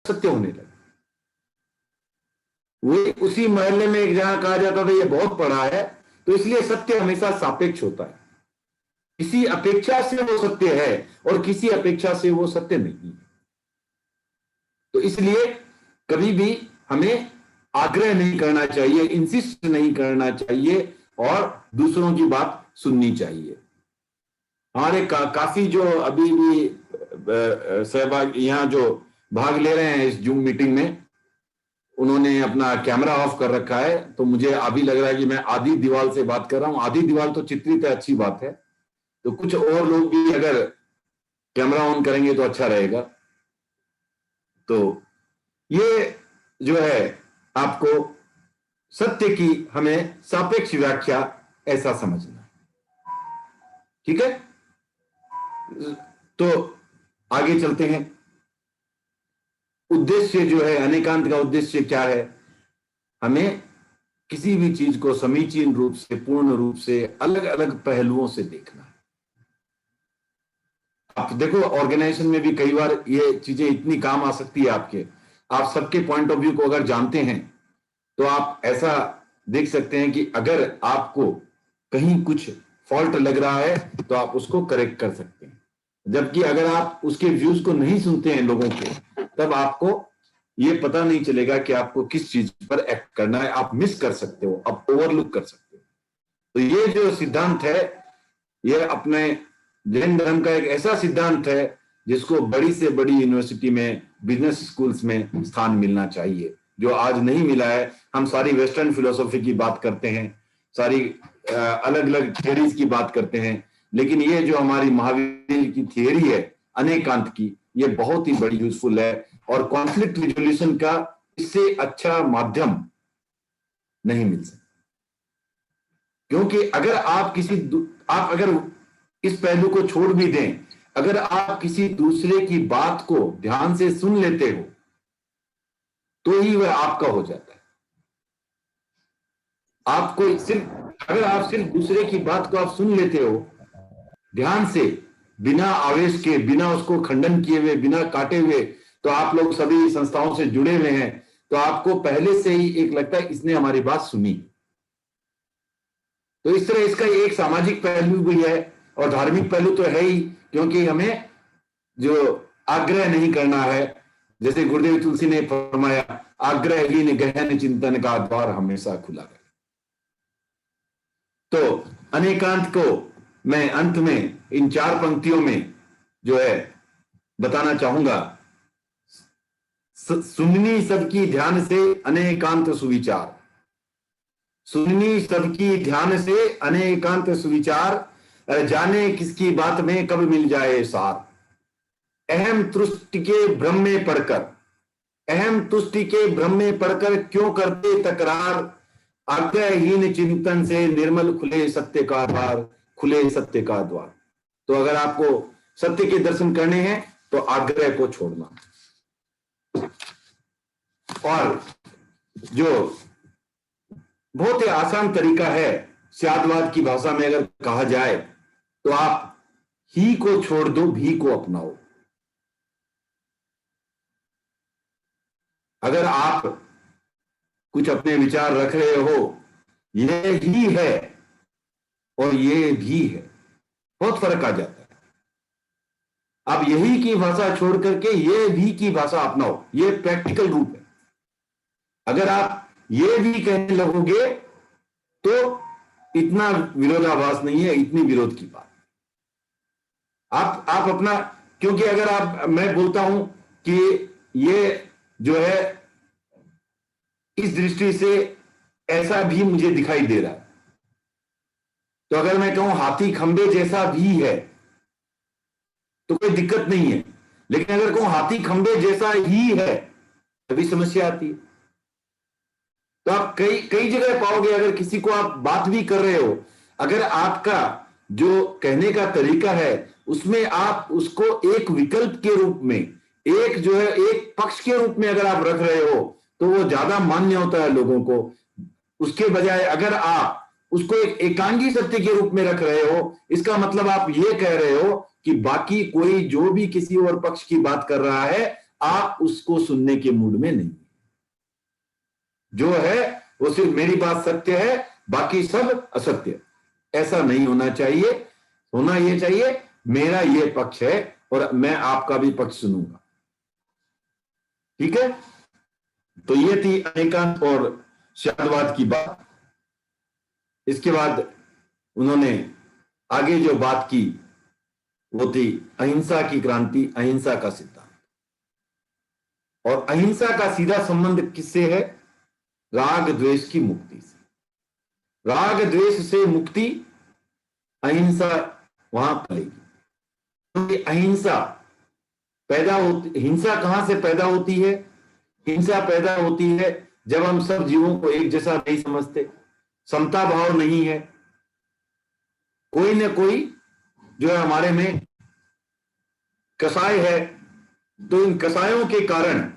सत्य होने लगा। वो उसी मोहल्ले में एक जहां कहा जाता था ये बहुत पढ़ा है, तो इसलिए सत्य हमेशा सापेक्ष होता है। किसी अपेक्षा से वो सत्य है और किसी अपेक्षा से वो सत्य नहीं है। तो इसलिए कभी भी हमें आग्रह नहीं करना चाहिए, इंसिस्ट नहीं करना चाहिए और दूसरों की बात सुननी चाहिए। हमारे काफी जो अभी भी सहभाग यहाँ जो भाग ले रहे हैं इस जूम मीटिंग में, उन्होंने अपना कैमरा ऑफ कर रखा है, तो मुझे अभी लग रहा है कि मैं आधी दीवार से बात कर रहा हूं। आधी दीवार तो चित्रित है, अच्छी बात है, तो कुछ और लोग भी अगर कैमरा ऑन करेंगे तो अच्छा रहेगा। तो ये जो है आपको सत्य की हमें सापेक्ष व्याख्या ऐसा समझना है, ठीक है। तो आगे चलते हैं। उद्देश्य जो है, अनेकांत का उद्देश्य क्या है? हमें किसी भी चीज को समीचीन रूप से, पूर्ण रूप से, अलग अलग पहलुओं से देखना है। आप देखो ऑर्गेनाइजेशन में भी कई बार ये चीजें इतनी काम आ सकती है आपके, आप सबके पॉइंट ऑफ व्यू को अगर जानते हैं तो आप ऐसा देख सकते हैं कि अगर आपको कहीं कुछ फॉल्ट लग रहा है तो आप उसको करेक्ट कर सकते हैं। जबकि अगर आप उसके व्यूज को नहीं सुनते हैं लोगों के, तब आपको ये पता नहीं चलेगा कि आपको किस चीज पर एक्ट करना है। आप मिस कर सकते हो, आप ओवरलुक कर सकते हो। तो ये जो सिद्धांत है, ये अपने जैन धर्म का एक ऐसा सिद्धांत है जिसको बड़ी से बड़ी यूनिवर्सिटी में, बिजनेस स्कूल्स में स्थान मिलना चाहिए, जो आज नहीं मिला है। हम सारी वेस्टर्न फिलोसॉफी की बात करते हैं, सारी अलग अलग थियरीज की बात करते हैं, लेकिन ये जो हमारी महावीर की थियरी है अनेकांत की, ये बहुत ही बड़ी यूजफुल है। और कॉन्फ्लिक्ट रिजोल्यूशन का इससे अच्छा माध्यम नहीं मिल सकता। क्योंकि अगर आप अगर इस पहलू को छोड़ भी दें, अगर आप किसी दूसरे की बात को ध्यान से सुन लेते हो तो ही वह आपका हो जाता है। आपको अगर आप सिर्फ दूसरे की बात को आप सुन लेते हो ध्यान से, बिना आवेश के, बिना उसको खंडन किए हुए, बिना काटे हुए, तो आप लोग सभी संस्थाओं से जुड़े हुए हैं, तो आपको पहले से ही एक लगता है इसने हमारी बात सुनी। तो इस तरह इसका एक सामाजिक पहलू भी है और धार्मिक पहलू तो है ही, क्योंकि हमें जो आग्रह नहीं करना है, जैसे गुरुदेव तुलसी ने फरमाया, आग्रहहीन गहन चिंतन का द्वार हमेशा खुला रहे। तो अनेकांत को मैं अंत में इन 4 पंक्तियों में जो है बताना चाहूंगा। सुननी सबकी ध्यान से अनेकांत सुविचार, सुननी सबकी ध्यान से अनेकांत सुविचार, जाने किसकी बात में कब मिल जाए सार। अहम तुष्टि के भ्रम में पड़कर, अहम तुष्टि के भ्रम में पड़कर क्यों करते तकरार। आग्रहहीन चिंतन से निर्मल खुले सत्य का द्वार, खुले सत्य का द्वार। तो अगर आपको सत्य के दर्शन करने हैं तो आग्रह को छोड़ना। और जो बहुत ही आसान तरीका है, स्यादवाद की भाषा में अगर कहा जाए तो आप ही को छोड़ दो, भी को अपनाओ। अगर आप कुछ अपने विचार रख रहे हो, ये ही है और ये भी है, बहुत फर्क आ जाता है। आप यही की भाषा छोड़ करके ये भी की भाषा अपनाओ, ये प्रैक्टिकल रूप है। अगर आप ये भी कहने लगोगे तो इतना विरोधाभास नहीं है, इतनी विरोध की बात। आप अपना, क्योंकि अगर मैं बोलता हूं कि ये जो है इस दृष्टि से ऐसा भी मुझे दिखाई दे रहा है, तो अगर मैं कहूं हाथी खंबे जैसा भी है तो कोई दिक्कत नहीं है, लेकिन अगर कहूं हाथी खंबे जैसा ही है तभी समस्या आती है। तो आप कई जगह पाओगे, अगर किसी को आप बात भी कर रहे हो, अगर आपका जो कहने का तरीका है उसमें आप उसको एक विकल्प के रूप में, एक जो है एक पक्ष के रूप में अगर आप रख रहे हो तो वो ज्यादा मान्य होता है लोगों को। उसके बजाय अगर आप उसको एक एकांगी सत्य के रूप में रख रहे हो, इसका मतलब आप ये कह रहे हो कि बाकी कोई जो भी किसी और पक्ष की बात कर रहा है आप उसको सुनने के मूड में नहीं। जो है वो सिर्फ मेरी बात सत्य है, बाकी सब असत्य। ऐसा नहीं होना चाहिए। होना ये चाहिए मेरा ये पक्ष है और मैं आपका भी पक्ष सुनूंगा। ठीक है, तो ये थी अनेकांत और शादवाद की बात। इसके बाद उन्होंने आगे जो बात की वो थी अहिंसा की क्रांति, अहिंसा का सिद्धांत। और अहिंसा का सीधा संबंध किससे है? राग द्वेष की मुक्ति से। राग द्वेष से मुक्ति, अहिंसा वहां फलेगी। क्योंकि अहिंसा पैदा होती, हिंसा कहां से पैदा होती है? हिंसा पैदा होती है जब हम सब जीवों को एक जैसा नहीं समझते, समता भाव नहीं है, कोई ना कोई जो है हमारे में कसाय है। तो इन कसायों के कारण,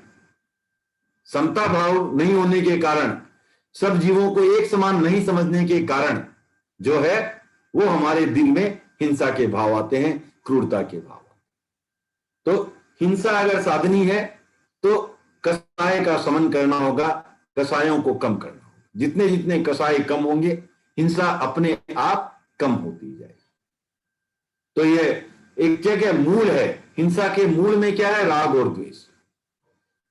समता भाव नहीं होने के कारण, सब जीवों को एक समान नहीं समझने के कारण जो है वो हमारे दिल में हिंसा के भाव आते हैं, क्रूरता के भाव। तो हिंसा अगर साधनी है तो कसाय का शमन करना होगा, कसायों को कम करना होगा। जितने जितने कसाय कम होंगे, हिंसा अपने आप कम होती जाएगी। तो ये एक जगह मूल है। हिंसा के मूल में क्या है? राग और द्वेष।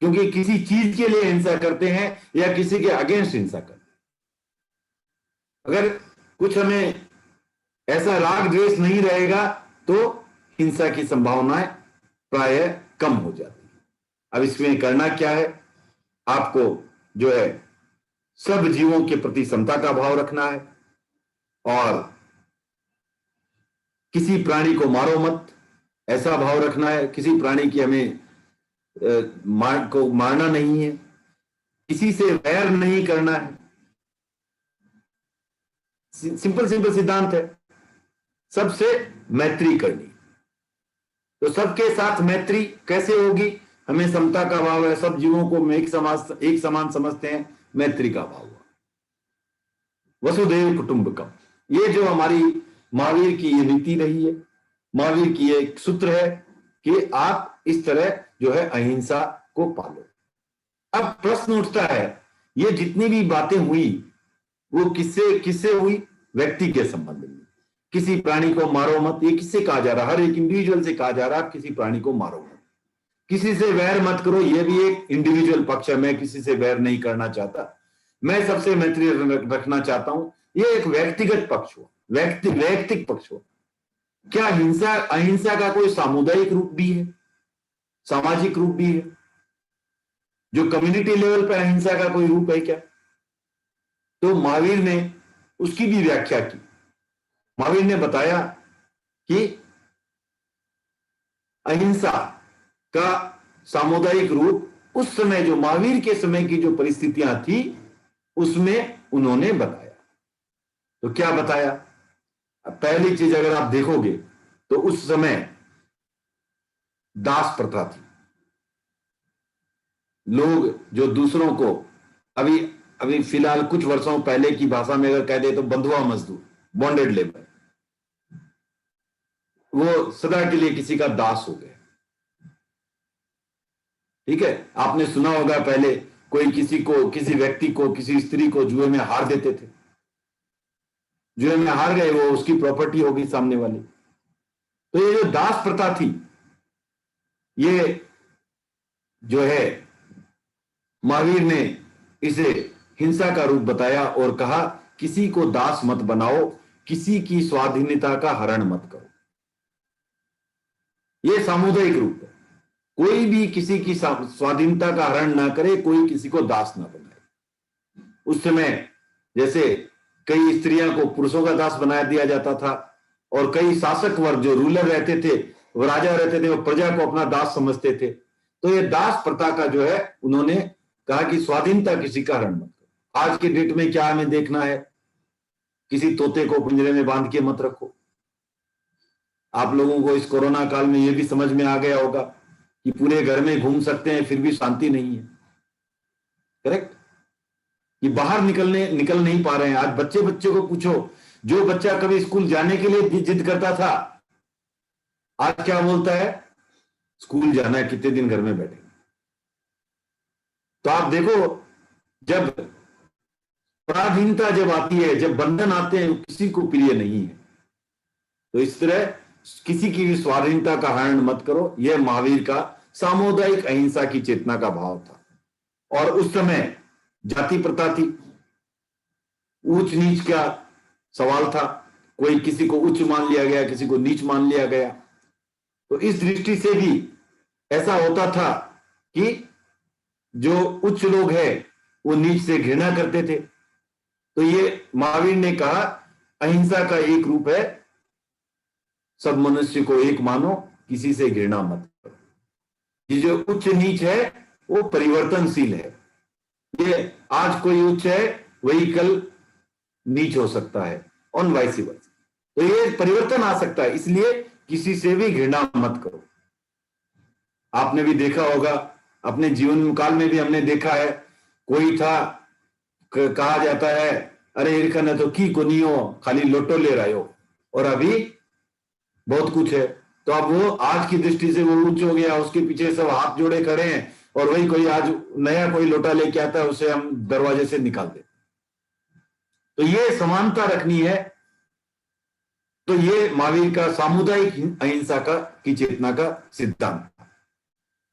क्योंकि किसी चीज के लिए हिंसा करते हैं या किसी के अगेंस्ट हिंसा करते हैं। अगर कुछ हमें ऐसा राग द्वेष नहीं रहेगा तो हिंसा की संभावनाएं प्राय कम हो जाती है। अब इसमें करना क्या है? आपको जो है सब जीवों के प्रति समता का भाव रखना है और किसी प्राणी को मारो मत, ऐसा भाव रखना है। किसी प्राणी की हमें मारना नहीं है, किसी से वैर नहीं करना है। सिंपल सिंपल सिद्धांत है। सबसे मैत्री करनी। तो सबके साथ मैत्री कैसे होगी? हमें समता का भाव है, सब जीवों को एक समान समझते हैं, मैत्री का भाव हुआ। वसुधैव कुटुंबकम, ये जो हमारी महावीर की ये नीति रही है, महावीर की एक सूत्र है कि आप इस तरह जो है अहिंसा को पालो। अब प्रश्न उठता है, ये जितनी भी बातें हुई वो किससे किससे हुई? व्यक्ति के संबंध में। किसी प्राणी को मारो मत, ये किससे कहा जा रहा? हर एक इंडिविजुअल से कहा जा रहा, किसी प्राणी को मारो मत। किसी से वैर मत करो, ये भी एक इंडिविजुअल पक्ष है। मैं किसी से वैर नहीं करना चाहता, मैं सबसे मैत्री रखना चाहता हूं, ये एक व्यक्तिगत पक्ष हो, वैयक्तिक पक्ष हो। क्या हिंसा अहिंसा का कोई सामुदायिक रूप भी है, सामाजिक रूप भी है? जो कम्युनिटी लेवल पर अहिंसा का कोई रूप है क्या? तो महावीर ने उसकी भी व्याख्या की। महावीर ने बताया कि अहिंसा का सामुदायिक रूप उस समय, जो महावीर के समय की जो परिस्थितियां थी उसमें उन्होंने बताया। तो क्या बताया? पहली चीज अगर आप देखोगे तो उस समय दास प्रथा थी। लोग जो दूसरों को, अभी फिलहाल कुछ वर्षों पहले की भाषा में अगर कह दे तो बंधुआ मजदूर, बॉन्डेड लेबर, वो सदा के लिए किसी का दास हो गए। ठीक है, आपने सुना होगा पहले कोई किसी व्यक्ति को, किसी स्त्री को जुए में हार देते थे। जुए में हार गए, वो उसकी प्रॉपर्टी होगी सामने वाली। तो ये जो दास प्रथा थी, ये जो है महावीर ने इसे हिंसा का रूप बताया और कहा किसी को दास मत बनाओ, किसी की स्वाधीनता का हरण मत करो। यह सामुदायिक रूप है। कोई भी किसी की स्वाधीनता का हरण ना करे, कोई किसी को दास ना बनाए। उस समय जैसे कई स्त्रियों को पुरुषों का दास बना दिया जाता था और कई शासक वर्ग जो रूलर रहते थे, वो राजा रहते थे, वो प्रजा को अपना दास समझते थे। तो ये दास प्रथा का जो है उन्होंने कहा कि स्वाधीनता किसी का हरण मत करो। आज के डेट में क्या हमें देखना है? किसी तोते को पिंजरे में बांध के मत रखो। आप लोगों को इस कोरोना काल में यह भी समझ में आ गया होगा कि पूरे घर में घूम सकते हैं फिर भी शांति नहीं है। करेक्ट? कि बाहर निकल नहीं पा रहे हैं। आज बच्चे को पूछो, जो बच्चा कभी स्कूल जाने के लिए जिद करता था, आज क्या बोलता है? स्कूल जाना है, कितने दिन घर में बैठे। तो आप देखो, जब पराधीनता जब आती है, जब बंधन आते हैं, किसी को प्रिय नहीं है। तो इस तरह किसी की भी स्वाधीनता का हनन मत करो, यह महावीर का सामुदायिक अहिंसा की चेतना का भाव था। और उस समय जाति प्रथा थी, ऊंच नीच का सवाल था, कोई किसी को उच्च मान लिया गया, किसी को नीच मान लिया गया। तो इस दृष्टि से भी ऐसा होता था कि जो उच्च लोग हैं वो नीच से घृणा करते थे। तो ये महावीर ने कहा अहिंसा का एक रूप है, सब मनुष्य को एक मानो, किसी से घृणा मत करो। ये जो उच्च नीच है वो परिवर्तनशील है, ये आज कोई उच्च है वही कल नीच हो सकता है, और वाइस वर्सा। तो ये परिवर्तन आ सकता है, इसलिए किसी से भी घृणा मत करो। आपने भी देखा होगा, अपने जीवन काल में भी हमने देखा है, कोई था कहा जाता है अरे इरका ने तो की को नहीं हो, खाली लोटो ले रहे हो, और अभी बहुत कुछ है। तो अब वो आज की दृष्टि से वो ऊंच हो गया, उसके पीछे सब हाथ जोड़े खड़े हैं, और वही कोई आज नया कोई लोटा लेके आता है, उसे हम दरवाजे से निकाल देते। तो ये समानता रखनी है। तो ये महावीर का सामुदायिक अहिंसा का की चेतना का सिद्धांत।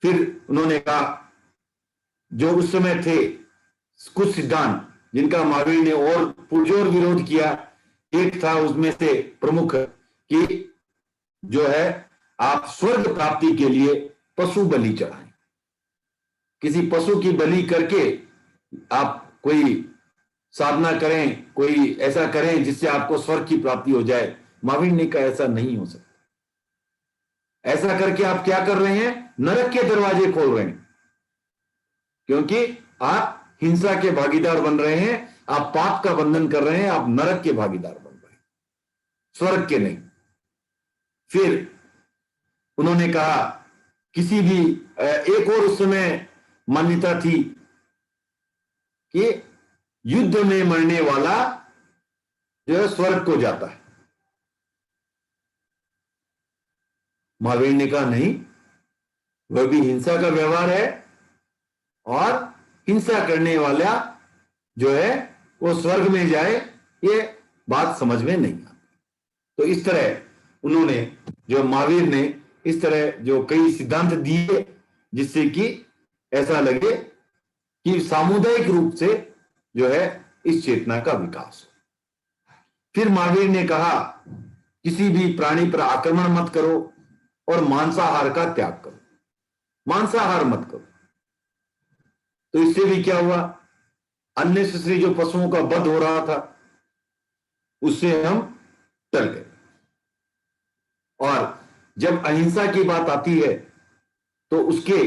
फिर उन्होंने कहा जो उस समय थे कुछ सिद्धांत जिनका महावीर ने और पुरजोर विरोध किया, एक था उसमें से प्रमुख कि जो है आप स्वर्ग प्राप्ति के लिए पशु बलि चढ़ाएं, किसी पशु की बलि करके आप कोई साधना करें, कोई ऐसा करें जिससे आपको स्वर्ग की प्राप्ति हो जाए। महावीर ने कहा ऐसा नहीं हो सकता, ऐसा करके आप क्या कर रहे हैं, नरक के दरवाजे खोल रहे हैं, क्योंकि आप हिंसा के भागीदार बन रहे हैं, आप पाप का बंधन कर रहे हैं, आप नरक के भागीदार बन रहे हैं, स्वर्ग के नहीं। फिर उन्होंने कहा किसी भी एक और उस समय मान्यता थी कि युद्ध में मरने वाला जो है स्वर्ग को जाता है। महावीर ने कहा नहीं, वह भी हिंसा का व्यवहार है, और हिंसा करने वाला जो है वो स्वर्ग में जाए, ये बात समझ में नहीं आती। तो इस तरह उन्होंने, जो महावीर ने इस तरह जो कई सिद्धांत दिए जिससे कि ऐसा लगे कि सामुदायिक रूप से जो है इस चेतना का विकास हो। फिर महावीर ने कहा किसी भी प्राणी पर आक्रमण मत करो और मांसाहार का त्याग करो, मांसाहार मत करो। तो इससे भी क्या हुआ, अननेसेसरी जो पशुओं का वध हो रहा था उससे हम टल गए। और जब अहिंसा की बात आती है तो उसके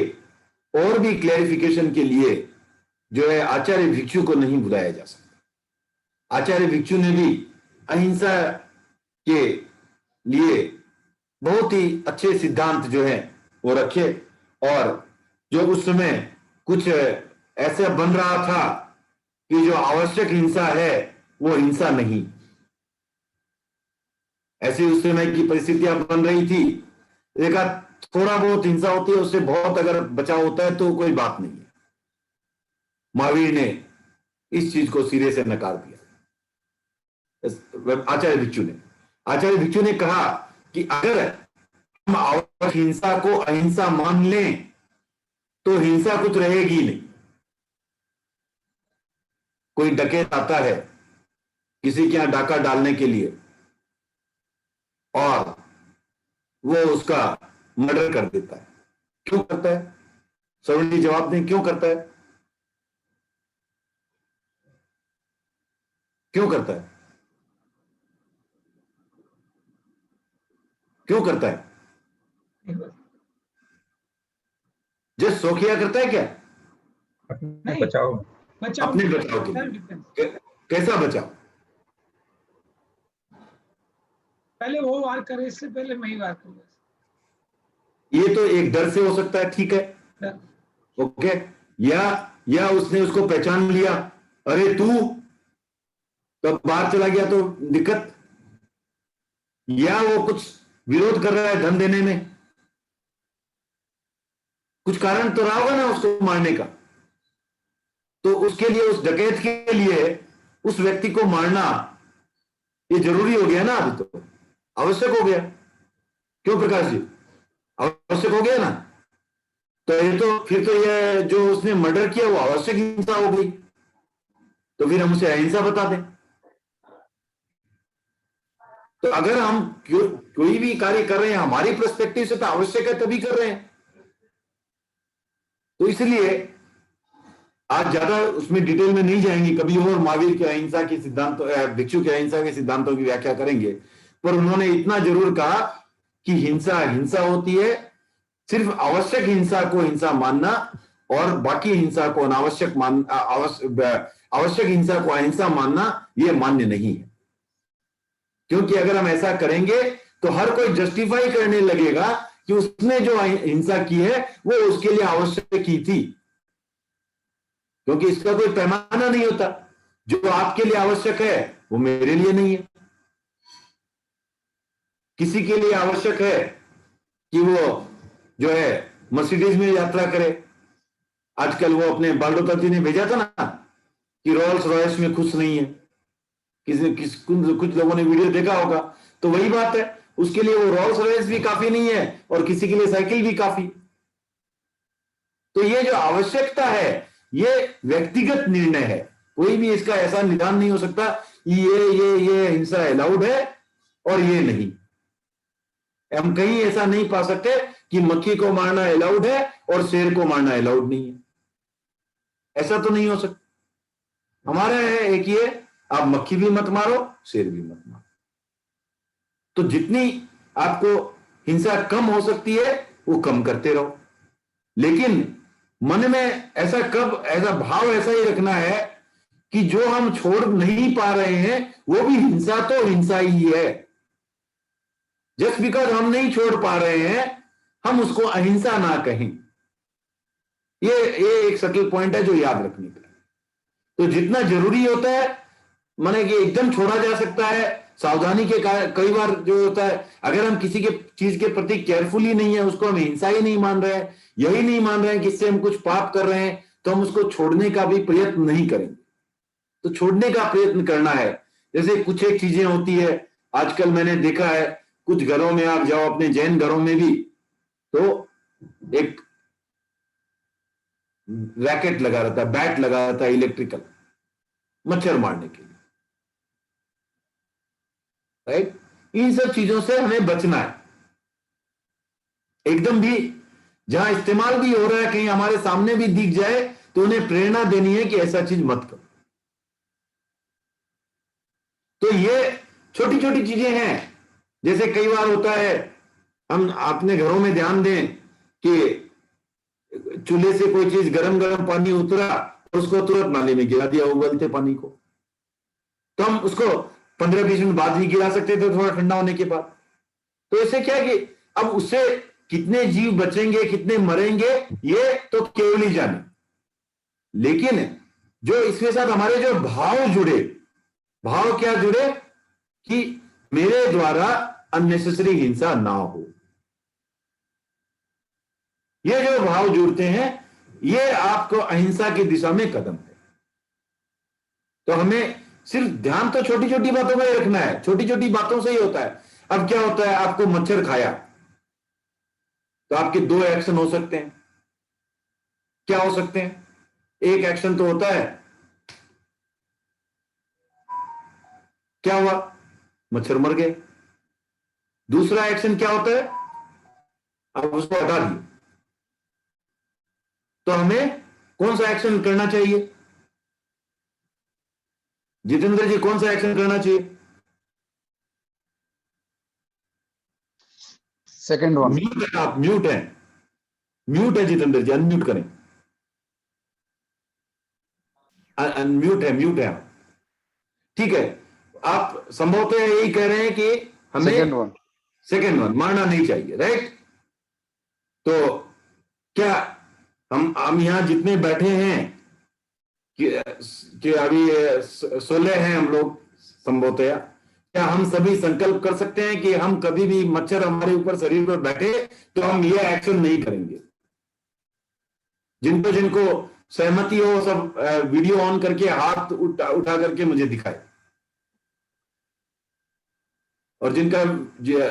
और भी क्लैरिफिकेशन के लिए जो है आचार्य भिक्षु को नहीं बुलाया जा सकता। आचार्य भिक्षु ने भी अहिंसा के लिए बहुत ही अच्छे सिद्धांत जो है वो रखे, और जो उस समय कुछ ऐसा बन रहा था कि जो आवश्यक हिंसा है वो हिंसा नहीं, ऐसी उस समय की परिस्थितियां बन रही थी। देखा थोड़ा बहुत हिंसा होती है, उससे बहुत अगर बचाव होता है तो कोई बात नहीं है। महावीर ने इस चीज को सिरे से नकार दिया। आचार्य भिक्षु ने कहा कि अगर हम आवश्यक हिंसा को अहिंसा मान लें तो हिंसा कुछ रहेगी नहीं। कोई डकैत आता है किसी के यहां डाका डालने के लिए और वो उसका मर्डर कर देता है, क्यों करता है? सवर्ण जी जवाब दें, क्यों करता है? क्यों करता है? क्यों करता है? जस्ट शौकिया करता है क्या? अपने बचाओ, अपने बचाव के लिए। कैसा बचाव? पहले वो वार करे, इससे पहले मैं ही वार करूंगा। ये तो एक डर से हो सकता है, ठीक है, ओके। या उसने उसको पहचान लिया, अरे तू तो बाहर चला गया तो दिक्कत, या वो कुछ विरोध कर रहा है धन देने में, कुछ कारण तो रहा होगा ना उसको मारने का। तो उसके लिए, उस डकैत के लिए उस व्यक्ति को मारना ये जरूरी हो गया ना, अभी तो आवश्यक हो गया। क्यों प्रकाश जी, आवश्यक हो गया ना। तो ये तो फिर तो ये जो उसने मर्डर किया वो आवश्यक हिंसा हो गई, तो फिर हम उसे अहिंसा बता दें। तो अगर हम कोई भी कार्य कर रहे हैं हमारी पर्सपेक्टिव से तो आवश्यक है तभी कर रहे हैं। तो इसलिए आज ज्यादा उसमें डिटेल में नहीं जाएंगे, कभी और महावीर के अहिंसा के सिद्धांतों, भिक्षु के अहिंसा के सिद्धांतों की व्याख्या करेंगे। पर उन्होंने इतना जरूर कहा कि हिंसा हिंसा होती है, सिर्फ आवश्यक हिंसा को हिंसा मानना और बाकी हिंसा को अनावश्यक आवश्यक हिंसा को अहिंसा मानना यह मान्य नहीं है। क्योंकि अगर हम ऐसा करेंगे तो हर कोई जस्टिफाई करने लगेगा कि उसने जो हिंसा की है वो उसके लिए आवश्यक ही थी, क्योंकि इसका कोई पैमाना नहीं होता। जो आपके लिए आवश्यक है वो मेरे लिए नहीं है। किसी के लिए आवश्यक है कि वो जो है मर्सिडीज में यात्रा करे। आजकल वो अपने बालडोता जी ने भेजा था ना कि रोल्स रॉयस में खुश नहीं है, कुछ लोगों ने वीडियो देखा होगा। तो वही बात है, उसके लिए वो रोल्स रॉयस भी काफी नहीं है और किसी के लिए साइकिल भी काफी। तो ये जो आवश्यकता है ये व्यक्तिगत निर्णय है, कोई भी इसका ऐसा निदान नहीं हो सकता ये हिंसा अलाउड है और ये नहीं। हम कहीं ऐसा नहीं पा सकते कि मक्खी को मारना अलाउड है और शेर को मारना अलाउड नहीं है, ऐसा तो नहीं हो सकता। हमारा है एक ये, आप मक्खी भी मत मारो शेर भी मत मारो। तो जितनी आपको हिंसा कम हो सकती है वो कम करते रहो, लेकिन मन में ऐसा भाव ऐसा ही रखना है कि जो हम छोड़ नहीं पा रहे हैं वो भी हिंसा तो हिंसा ही है। जस्ट बिकॉज हम नहीं छोड़ पा रहे हैं हम उसको अहिंसा ना कहें। ये एक सटल पॉइंट है जो याद रखने का। तो जितना जरूरी होता है माने कि एकदम छोड़ा जा सकता है, सावधानी के कई बार जो होता है अगर हम किसी के चीज के प्रति केयरफुल ही नहीं है, उसको हम हिंसा ही नहीं मान रहे हैं, यही नहीं मान रहे हैं कि इससे हम कुछ पाप कर रहे हैं, तो हम उसको छोड़ने का भी प्रयत्न नहीं करेंगे। तो छोड़ने का प्रयत्न करना है। जैसे कुछ एक चीजें होती है, आजकल मैंने देखा है कुछ घरों में आप जाओ, अपने जैन घरों में भी, तो एक रैकेट लगा रहता है, बैट लगा रहता है इलेक्ट्रिकल, मच्छर मारने के लिए, राइट। इन सब चीजों से हमें बचना है। एकदम भी जहां इस्तेमाल भी हो रहा है कहीं हमारे सामने भी दिख जाए तो उन्हें प्रेरणा देनी है कि ऐसा चीज मत करो। तो ये छोटी छोटी चीजें हैं। जैसे कई बार होता है हम अपने घरों में ध्यान दें कि चूल्हे से कोई चीज गरम गरम पानी उतरा और उसको तुरंत नाले में गिरा दिया उबलते पानी को, तो हम उसको 15-20 मिनट बाद ही गिरा सकते थे थोड़ा ठंडा होने के बाद। तो इससे क्या है कि अब उससे कितने जीव बचेंगे कितने मरेंगे ये तो केवल ही जाने, लेकिन जो इसके साथ हमारे जो भाव जुड़े, भाव क्या जुड़े कि मेरे द्वारा अननेसेसरी हिंसा ना हो, ये जो भाव जुड़ते हैं ये आपको अहिंसा की दिशा में कदम है। तो हमें सिर्फ ध्यान तो छोटी छोटी बातों में ही रखना है, छोटी छोटी बातों से ही होता है। अब क्या होता है, आपको मच्छर खाया तो आपके दो एक्शन हो सकते हैं। क्या हो सकते हैं? एक एक्शन तो होता है क्या हुआ, मच्छर मर गए। दूसरा एक्शन क्या होता है, अब उसको हटा दिए। तो हमें कौन सा एक्शन करना चाहिए? जितेंद्र जी कौन सा एक्शन करना चाहिए? Second one. म्यूट है, आप म्यूट है, म्यूट है जितेंद्र जी, अनम्यूट करें। अनम्यूट है, म्यूट है आप, ठीक है। आप संभवतः यही कह रहे हैं कि हमें सेकंड वन मारना नहीं चाहिए, राइट। तो क्या हम यहां जितने बैठे हैं कि अभी 16 हैं हम लोग संभवतः, क्या हम सभी संकल्प कर सकते हैं कि हम कभी भी मच्छर हमारे ऊपर शरीर पर बैठे तो हम ये एक्शन नहीं करेंगे? जिनको जिनको सहमति हो सब वीडियो ऑन करके हाथ उठा करके मुझे दिखाए। और जिनका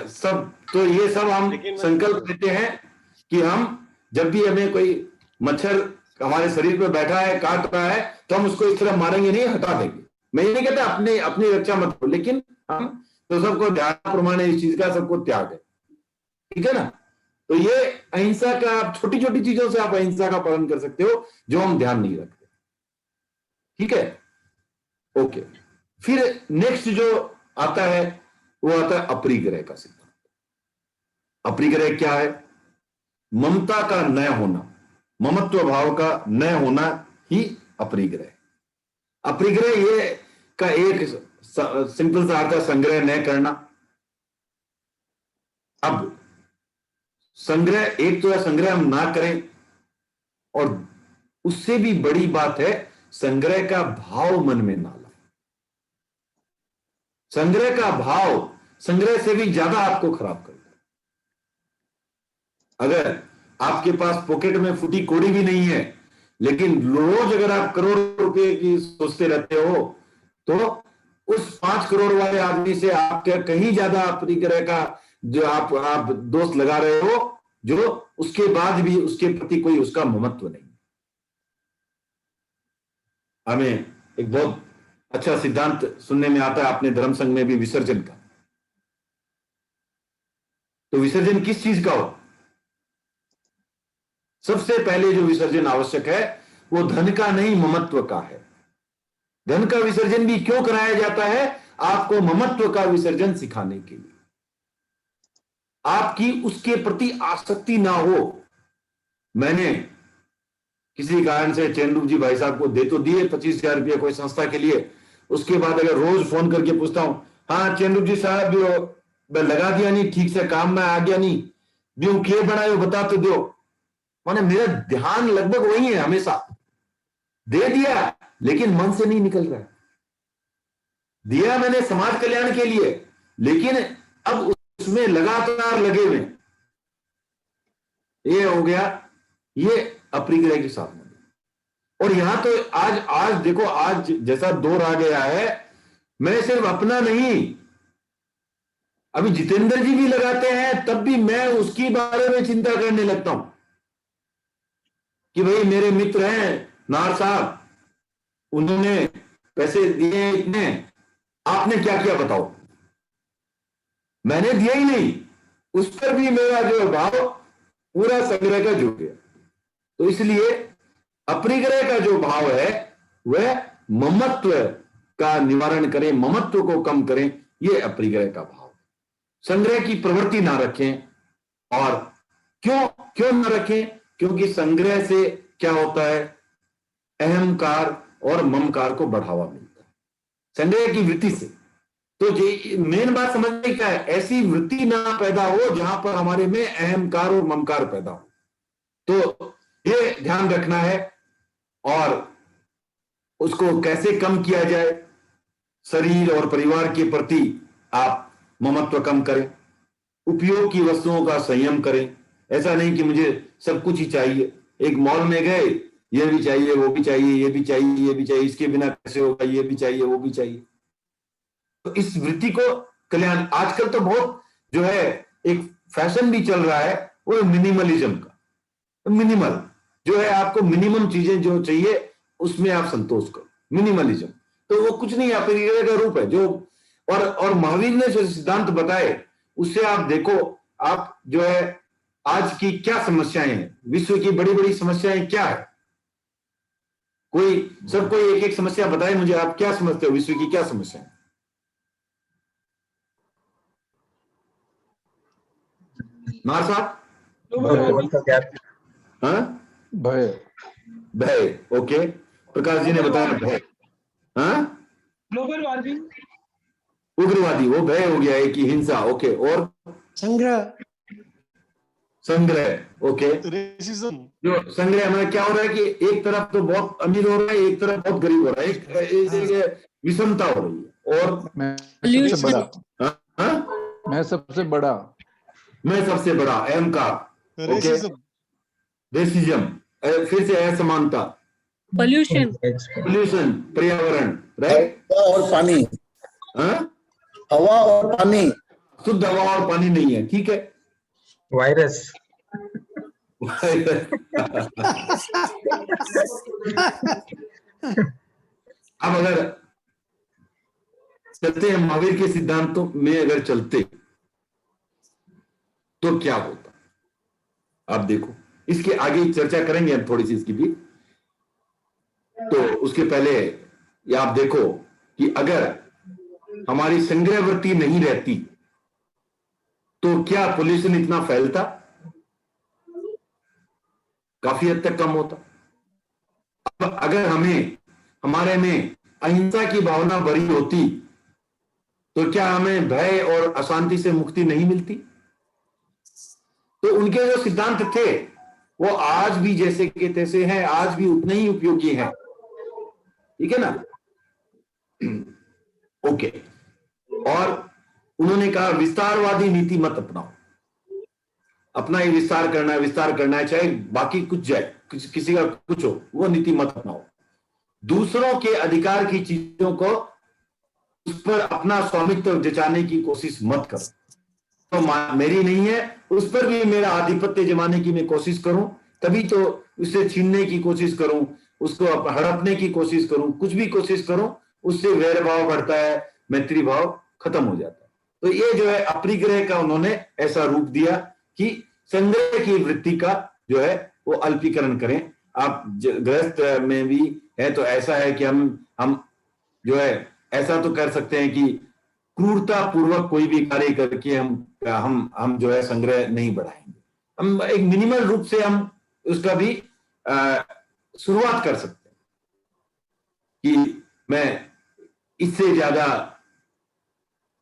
सब, तो ये सब हम संकल्प लेते हैं कि हम जब भी हमें कोई मच्छर हमारे शरीर पे बैठा है, काट रहा है, तो हम उसको इस तरह मारेंगे नहीं, हटा देंगे। मैं ये नहीं कहता अपनी अपनी रक्षा मत करो, लेकिन हम तो सबको ध्यान प्रमाण इस चीज का सबको त्याग है, ठीक है ना। तो ये अहिंसा का, आप छोटी छोटी चीजों से आप अहिंसा का पालन कर सकते हो जो हम ध्यान नहीं रखते, ठीक है। ओके, फिर नेक्स्ट जो आता है वो आता है अपरिग्रह का सिद्धांत। अपरिग्रह क्या है? ममता का न होना, ममत्व भाव का न होना ही अपरिग्रह। अपरिग्रह ये का एक सिंपल सा अर्थ है संग्रह न करना। अब संग्रह, एक तो है संग्रह हम ना करें, और उससे भी बड़ी बात है संग्रह का भाव मन में ना लाए। संग्रह का भाव संग्रह से भी ज्यादा आपको खराब करता है। अगर आपके पास पॉकेट में फूटी कोड़ी भी नहीं है, लेकिन रोज अगर आप करोड़ रुपए की सोचते रहते हो, तो उस 5 करोड़ वाले आदमी से आपके कहीं ज्यादा अपरिग्रह का जो आप दोस्त लगा रहे हो, जो उसके बाद भी उसके प्रति कोई उसका ममत्व नहीं। हमें एक बहुत अच्छा सिद्धांत सुनने में आता है अपने धर्म संघ में भी, विसर्जन का। तो विसर्जन किस चीज का हो? सबसे पहले जो विसर्जन आवश्यक है वो धन का नहीं, ममत्व का है। धन का विसर्जन भी क्यों कराया जाता है? आपको ममत्व का विसर्जन सिखाने के लिए, आपकी उसके प्रति आसक्ति ना हो। मैंने किसी कारण से चैनरूप जी भाई साहब को दे तो दिए 25,000 रुपये कोई संस्था के लिए, उसके बाद अगर रोज फोन करके पूछता हूं, हाँ चैनरूप जी साहब लगा दिया नहीं, ठीक से काम में आ गया नहीं, ब्यू के बनाए बता तो दो। माने मेरा ध्यान लगभग वही है, हमेशा दे दिया लेकिन मन से नहीं निकल रहा है। दिया मैंने समाज कल्याण के लिए, लेकिन अब उसमें लगातार लगे हुए। ये हो गया, ये अपरिग्रह के साथ में। और यहां तो आज देखो, आज जैसा दौर आ गया है, मैं सिर्फ अपना नहीं, अभी जितेंद्र जी भी लगाते हैं, तब भी मैं उसकी बारे में चिंता करने लगता हूं कि भाई मेरे मित्र हैं नार साहब, उन्होंने पैसे दिए इतने, आपने क्या किया बताओ? मैंने दिया ही नहीं, उस पर भी मेरा जो भाव पूरा संग्रह का जुड़ गया। तो इसलिए अपरिग्रह का जो भाव है वह ममत्व का निवारण करें, ममत्व को कम करें, यह अपरिग्रह का भाव। संग्रह की प्रवृत्ति ना रखें। और क्यों ना रखें? क्योंकि संग्रह से क्या होता है, अहंकार और ममकार को बढ़ावा मिलता है संग्रह की वृत्ति से। तो ये मेन बात समझने क्या है, ऐसी वृत्ति ना पैदा हो जहां पर हमारे में अहंकार और ममकार पैदा हो। तो ये ध्यान रखना है। और उसको कैसे कम किया जाए? शरीर और परिवार के प्रति आप ममत्व कम करें, उपयोग की वस्तुओं का संयम करें। ऐसा नहीं कि मुझे सब कुछ ही चाहिए। एक मॉल में गए, ये भी चाहिए, वो भी चाहिए, ये भी चाहिए, ये भी चाहिए, इसके बिना कैसे होगा, ये भी चाहिए, वो भी चाहिए। तो इस वृत्ति को कल्याण, आजकल तो बहुत जो है एक फैशन भी चल रहा है, वो मिनिमलिज्म का। मिनिमल जो है, आपको मिनिमम चीजें जो चाहिए उसमें आप संतोष करो, मिनिमलिज्म। तो वो कुछ नहीं, अपरिग्रह का रूप है। जो और महावीर ने जो सिद्धांत बताए उससे आप देखो, आप जो है आज की क्या समस्याएं हैं, विश्व की बड़ी बड़ी समस्याएं क्या है। सबको एक एक समस्या बताए मुझे, आप क्या समझते हो विश्व की क्या समस्या है? नार साहब? हाँ, भय। ओके, प्रकाश जी ने बताया भय। हाँ, ग्लोबल वार्मिंग, उग्रवादी, वो भय हो गया है कि हिंसा। ओके, और संग्रह। Okay, racism. जो संग्रह में क्या हो रहा है कि एक तरफ तो बहुत अमीर हो रहा है, एक तरफ बहुत गरीब हो रहा है, एक विषमता हो रही है। और मैं सबसे बड़ा, मैं सबसे बड़ा, अहंकार। रेसिज्म, फिर से असमानता, पोल्यूशन, पोल्यूशन, पर्यावरण, राइट। हवा और पानी, हाँ, हवा और पानी, शुद्ध हवा और पानी नहीं है, ठीक है। वायरस, अब अगर चलते हैं महावीर के सिद्धांतों में, अगर चलते तो क्या होता, आप देखो। इसके आगे चर्चा करेंगे हम थोड़ी सी इसकी भी। तो उसके पहले ये आप देखो कि अगर हमारी संग्रहवृत्ति नहीं रहती तो क्या पोल्यूशन इतना फैलता? काफी हद तक कम होता। अब अगर हमारे में अहिंसा की भावना भरी होती तो क्या हमें भय और अशांति से मुक्ति नहीं मिलती? तो उनके जो सिद्धांत थे वो आज भी जैसे के तैसे हैं, आज भी उतने ही उपयोगी हैं, ठीक है ना। ओके। और उन्होंने कहा विस्तारवादी नीति मत अपनाओ, अपना ही विस्तार करना है, चाहे बाकी कुछ जाए, किसी का कुछ हो, वो नीति मत अपनाओ। दूसरों के अधिकार की चीजों को उस पर अपना स्वामित्व जचाने की कोशिश मत करो। तो मेरी नहीं है, उस पर भी मेरा आधिपत्य जमाने की मैं कोशिश करूं, तभी तो उससे छीनने की कोशिश करूं, उसको हड़पने की कोशिश करूं, कुछ भी कोशिश करूं, उससे वैर भाव बढ़ता है, मैत्री भाव खत्म हो जाता है। तो ये जो है अपरिग्रह का उन्होंने ऐसा रूप दिया कि संग्रह की वृत्ति का जो है वो अल्पीकरण करें। आप गृहस्थ में भी है तो ऐसा है कि हम जो है ऐसा तो कर सकते हैं कि क्रूरता पूर्वक कोई भी कार्य करके हम जो है संग्रह नहीं बढ़ाएंगे। हम एक मिनिमल रूप से हम उसका भी शुरुआत कर सकते हैं कि मैं इससे ज्यादा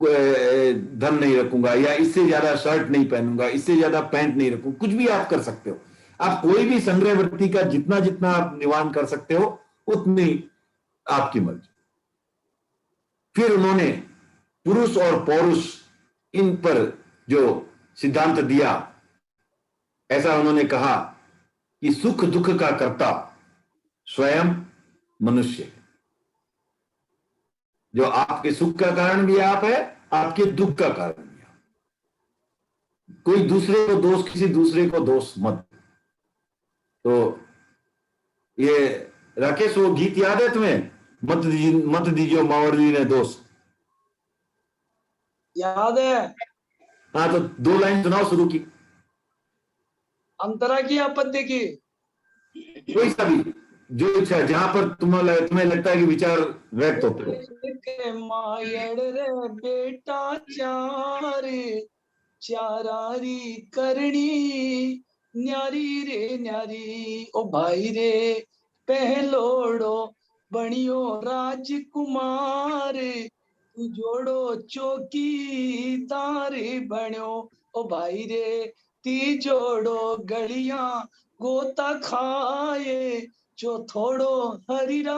धन नहीं रखूंगा, या इससे ज्यादा शर्ट नहीं पहनूंगा, इससे ज्यादा पैंट नहीं रखूंगा, कुछ भी आप कर सकते हो। आप कोई भी संग्रह वृत्ति का जितना जितना आप निवारण कर सकते हो उतनी आपकी मर्जी। फिर उन्होंने पुरुष और पौरुष इन पर जो सिद्धांत दिया, ऐसा उन्होंने कहा कि सुख दुख का कर्ता स्वयं मनुष्य है। जो आपके सुख का कारण भी आप है, आपके दुख का कारण भी आप। कोई दूसरे को दोष, किसी दूसरे को दोष मत। तो ये राकेश वो गीत याद है तुम्हें, मत दीजियो मावड़ी ने दोष? याद है। हाँ, तो 2 लाइन सुनाओ शुरू की। अंतरा की या पद्य की? कोई सा भी, जो इच्छा, जहां पर तुम्हें लगता है कि विचार व्यक्त होते हो। मायड़ रे बेटा चारारी करनी, न्यारी रे न्यारी, ओ भाई रे पहलोड़ो बनियो राजकुमार, तू जोड़ो चौकीदार बन्यो, ओ भाई रे ती जोड़ो गलियां गोता खाए, जो थोड़ो हरिरा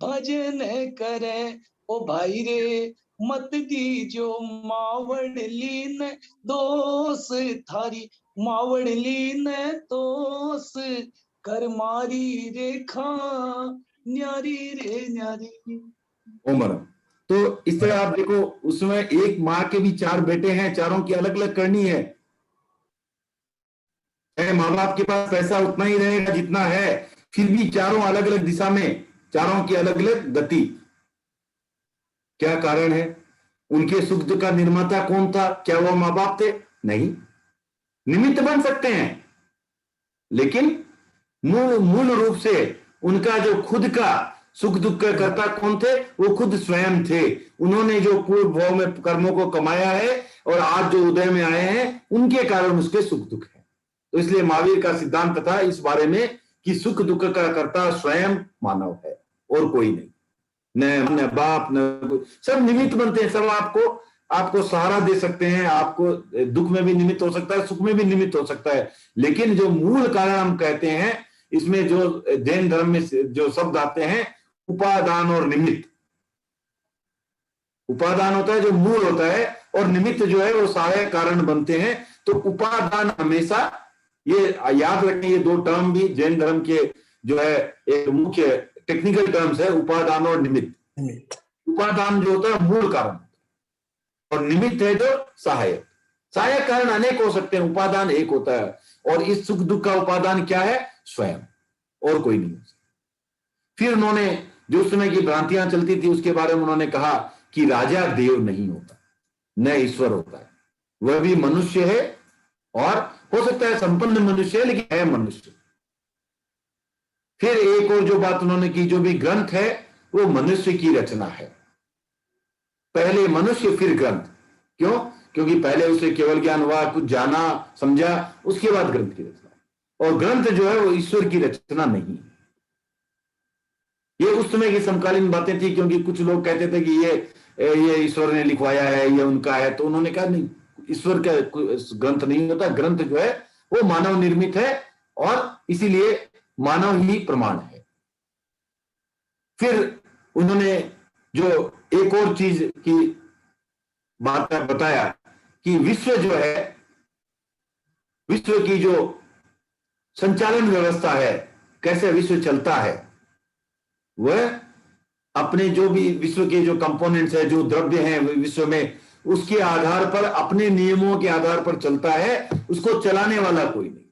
भजन करे, ओ भाई रे मत दीजो मावड़ली ने दोष, थारी मावड़ली ने दोष, कर मारी रेखा न्यारी रे न्यारी। उम्र तो इस तरह आप देखो, उसमें एक माँ के भी 4 बेटे हैं, चारों की अलग अलग करनी है। माँ बाप के पास पैसा उतना ही रहेगा जितना है, फिर भी चारों अलग अलग दिशा में, चारों की अलग अलग गति। क्या कारण है? उनके सुख दुख का निर्माता कौन था? क्या वो माँ बाप थे? नहीं, निमित्त बन सकते हैं, लेकिन मूल रूप से उनका जो खुद का सुख दुख का कर्ता कौन थे? वो खुद स्वयं थे। उन्होंने जो पूर्व भाव में कर्मों को कमाया है और आज जो उदय में आए हैं, उनके कारण उसके सुख दुख है। तो इसलिए महावीर का सिद्धांत था इस बारे में कि सुख दुख का कर्ता स्वयं मानव है और कोई नहीं। न बाप न सब निमित्त बनते हैं, सब आपको सहारा दे सकते हैं, आपको दुख में भी निमित्त हो सकता है, सुख में भी निमित्त हो सकता है, लेकिन जो मूल कारण हम कहते हैं, इसमें जो जैन धर्म में जो शब्द आते हैं उपादान और निमित्त। उपादान होता है जो मूल होता है, और निमित्त जो है वो सहायक कारण बनते हैं। तो उपादान हमेशा, ये याद रखें, ये 2 टर्म भी जैन धर्म के जो है एक मुख्य टेक्निकल टर्म्स है उपादान और निमित्त। उपादान जो होता है मूल कारण और निमित्त है जो सहायक। सहायक कारण अनेक हो सकते हैं, उपादान एक होता है, और इस सुख दुख का उपादान क्या है? स्वयं, और कोई नहीं हो सकता। फिर उन्होंने जो उस समय की भ्रांतियां चलती थी उसके बारे में उन्होंने कहा कि राजा देव नहीं होता, न ईश्वर होता है, वह भी मनुष्य है, और हो सकता है संपन्न मनुष्य है लेकिन है मनुष्य। फिर एक और जो बात उन्होंने की, जो भी ग्रंथ है वो मनुष्य की रचना है। पहले मनुष्य फिर ग्रंथ। क्यों? क्योंकि पहले उसे केवल ज्ञान हुआ, कुछ जाना समझा, उसके बाद ग्रंथ की रचना। और ग्रंथ जो है वो ईश्वर की रचना नहीं। ये उस समय की समकालीन बातें थी, क्योंकि कुछ लोग कहते थे कि ये ईश्वर ने लिखवाया है, ये उनका है। तो उन्होंने कहा नहीं, ईश्वर का ग्रंथ नहीं होता, ग्रंथ जो है वो मानव निर्मित है और इसीलिए मानव ही प्रमाण है। फिर उन्होंने जो एक और चीज की बात बताया कि विश्व जो है, विश्व की जो संचालन व्यवस्था है, कैसे विश्व चलता है, वह अपने जो भी विश्व के जो कंपोनेंट्स है, जो द्रव्य हैं विश्व में, उसके आधार पर, अपने नियमों के आधार पर चलता है। उसको चलाने वाला कोई नहीं।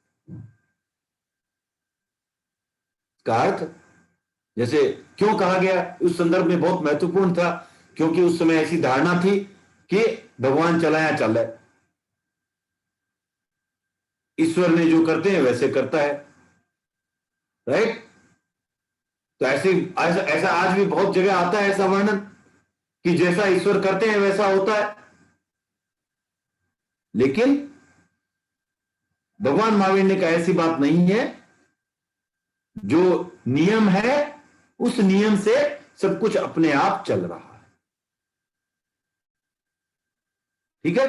का अर्थ जैसे क्यों कहा गया उस संदर्भ में बहुत महत्वपूर्ण था, क्योंकि उस समय ऐसी धारणा थी कि भगवान चलाया चल रहा है, ईश्वर ने जो करते हैं वैसे करता है, राइट। तो ऐसा आज भी बहुत जगह आता है ऐसा वर्णन कि जैसा ईश्वर करते हैं वैसा होता है। लेकिन भगवान महावीर ने कहा ऐसी बात नहीं है, जो नियम है उस नियम से सब कुछ अपने आप चल रहा है। ठीक है।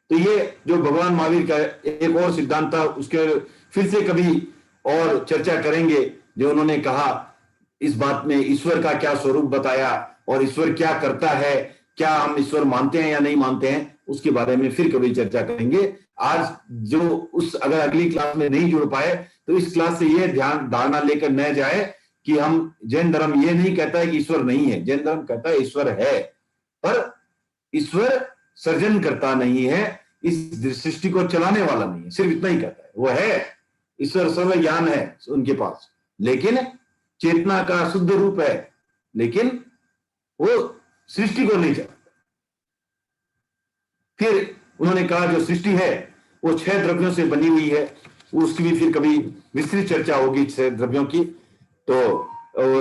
तो ये जो भगवान महावीर का एक और सिद्धांत था, उसके फिर से कभी और चर्चा करेंगे। जो उन्होंने कहा इस बात में ईश्वर का क्या स्वरूप बताया और ईश्वर क्या करता है, क्या हम ईश्वर मानते हैं या नहीं मानते हैं, उसके बारे में फिर कभी चर्चा करेंगे। आज जो अगर अगली क्लास में नहीं जुड़ पाए तो इस क्लास से ये ध्यान धारणा लेकर न जाए कि हम, जैन धर्म ये नहीं कहता है कि ईश्वर नहीं है, जैन धर्म कहता है ईश्वर है, पर ईश्वर सर्जन करता नहीं है, इस सृष्टि को चलाने वाला नहीं है, सिर्फ इतना ही कहता है। वो है, ईश्वर सर्व ज्ञान है उनके पास, लेकिन चेतना का शुद्ध रूप है, लेकिन वो सृष्टि को नहीं चलाता। फिर उन्होंने कहा जो सृष्टि है वो 6 द्रव्यों से बनी हुई है, उसकी भी फिर कभी विस्तृत चर्चा होगी 6 द्रव्यों की। तो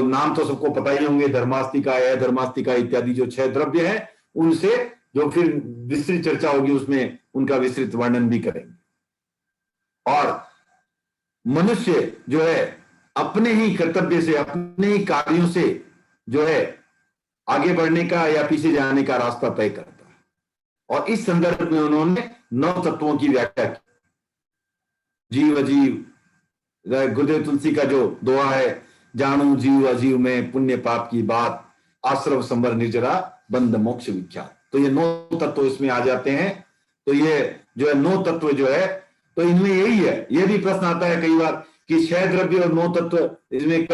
नाम तो सबको पता ही होंगे, धर्मास्तिका है, धर्मास्तिका इत्यादि जो 6 द्रव्य हैं, उनसे जो फिर विस्तृत चर्चा होगी उसमें उनका विस्तृत वर्णन भी करेंगे। और मनुष्य जो है अपने ही कर्तव्य से, अपने ही कार्यों से जो है आगे बढ़ने का या पीछे जाने का रास्ता तय करता है। और इस संदर्भ में उन्होंने 9 तत्वों की व्याख्या की। जीव अजीव, गुरुदेव तुलसी का जो दोहा है, जानू जीव अजीव में पुण्य पाप की बात, आश्रव संवर निर्जरा बंद मोक्ष विख्यात। तो ये 9 तत्व इसमें आ जाते हैं। तो ये जो है 9 तत्व जो है, तो इनमें यही है। ये भी प्रश्न आता है कई बार कि 6 द्रव्य और 9 तत्व, इसमें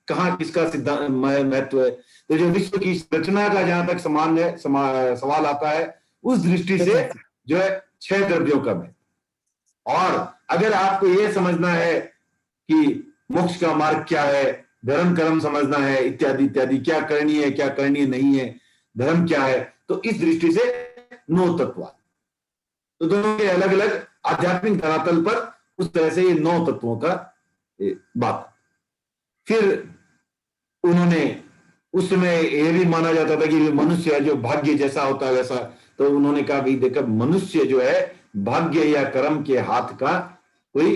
कहाँ किसका सिद्धांत महत्व है। तो जो विश्व की रचना का जहां तक सवाल आता है, उस दृष्टि से जो है 6 द्रव्यों का महत्व। और अगर आपको ये समझना है कि मोक्ष का मार्ग क्या है, धर्म कर्म समझना है, इत्यादि इत्यादि, क्या करनी है क्या करनी नहीं है, धर्म क्या है, तो इस दृष्टि से 9 तत्व। तो दोनों के अलग अलग आध्यात्मिक धरातल पर उस तरह से ये 9 तत्वों का बात। फिर उन्होंने उस समय ये भी माना जाता था कि मनुष्य है जो भाग्य जैसा होता है वैसा। तो उन्होंने कहा भाई देखो, मनुष्य जो है भाग्य या कर्म के हाथ का कोई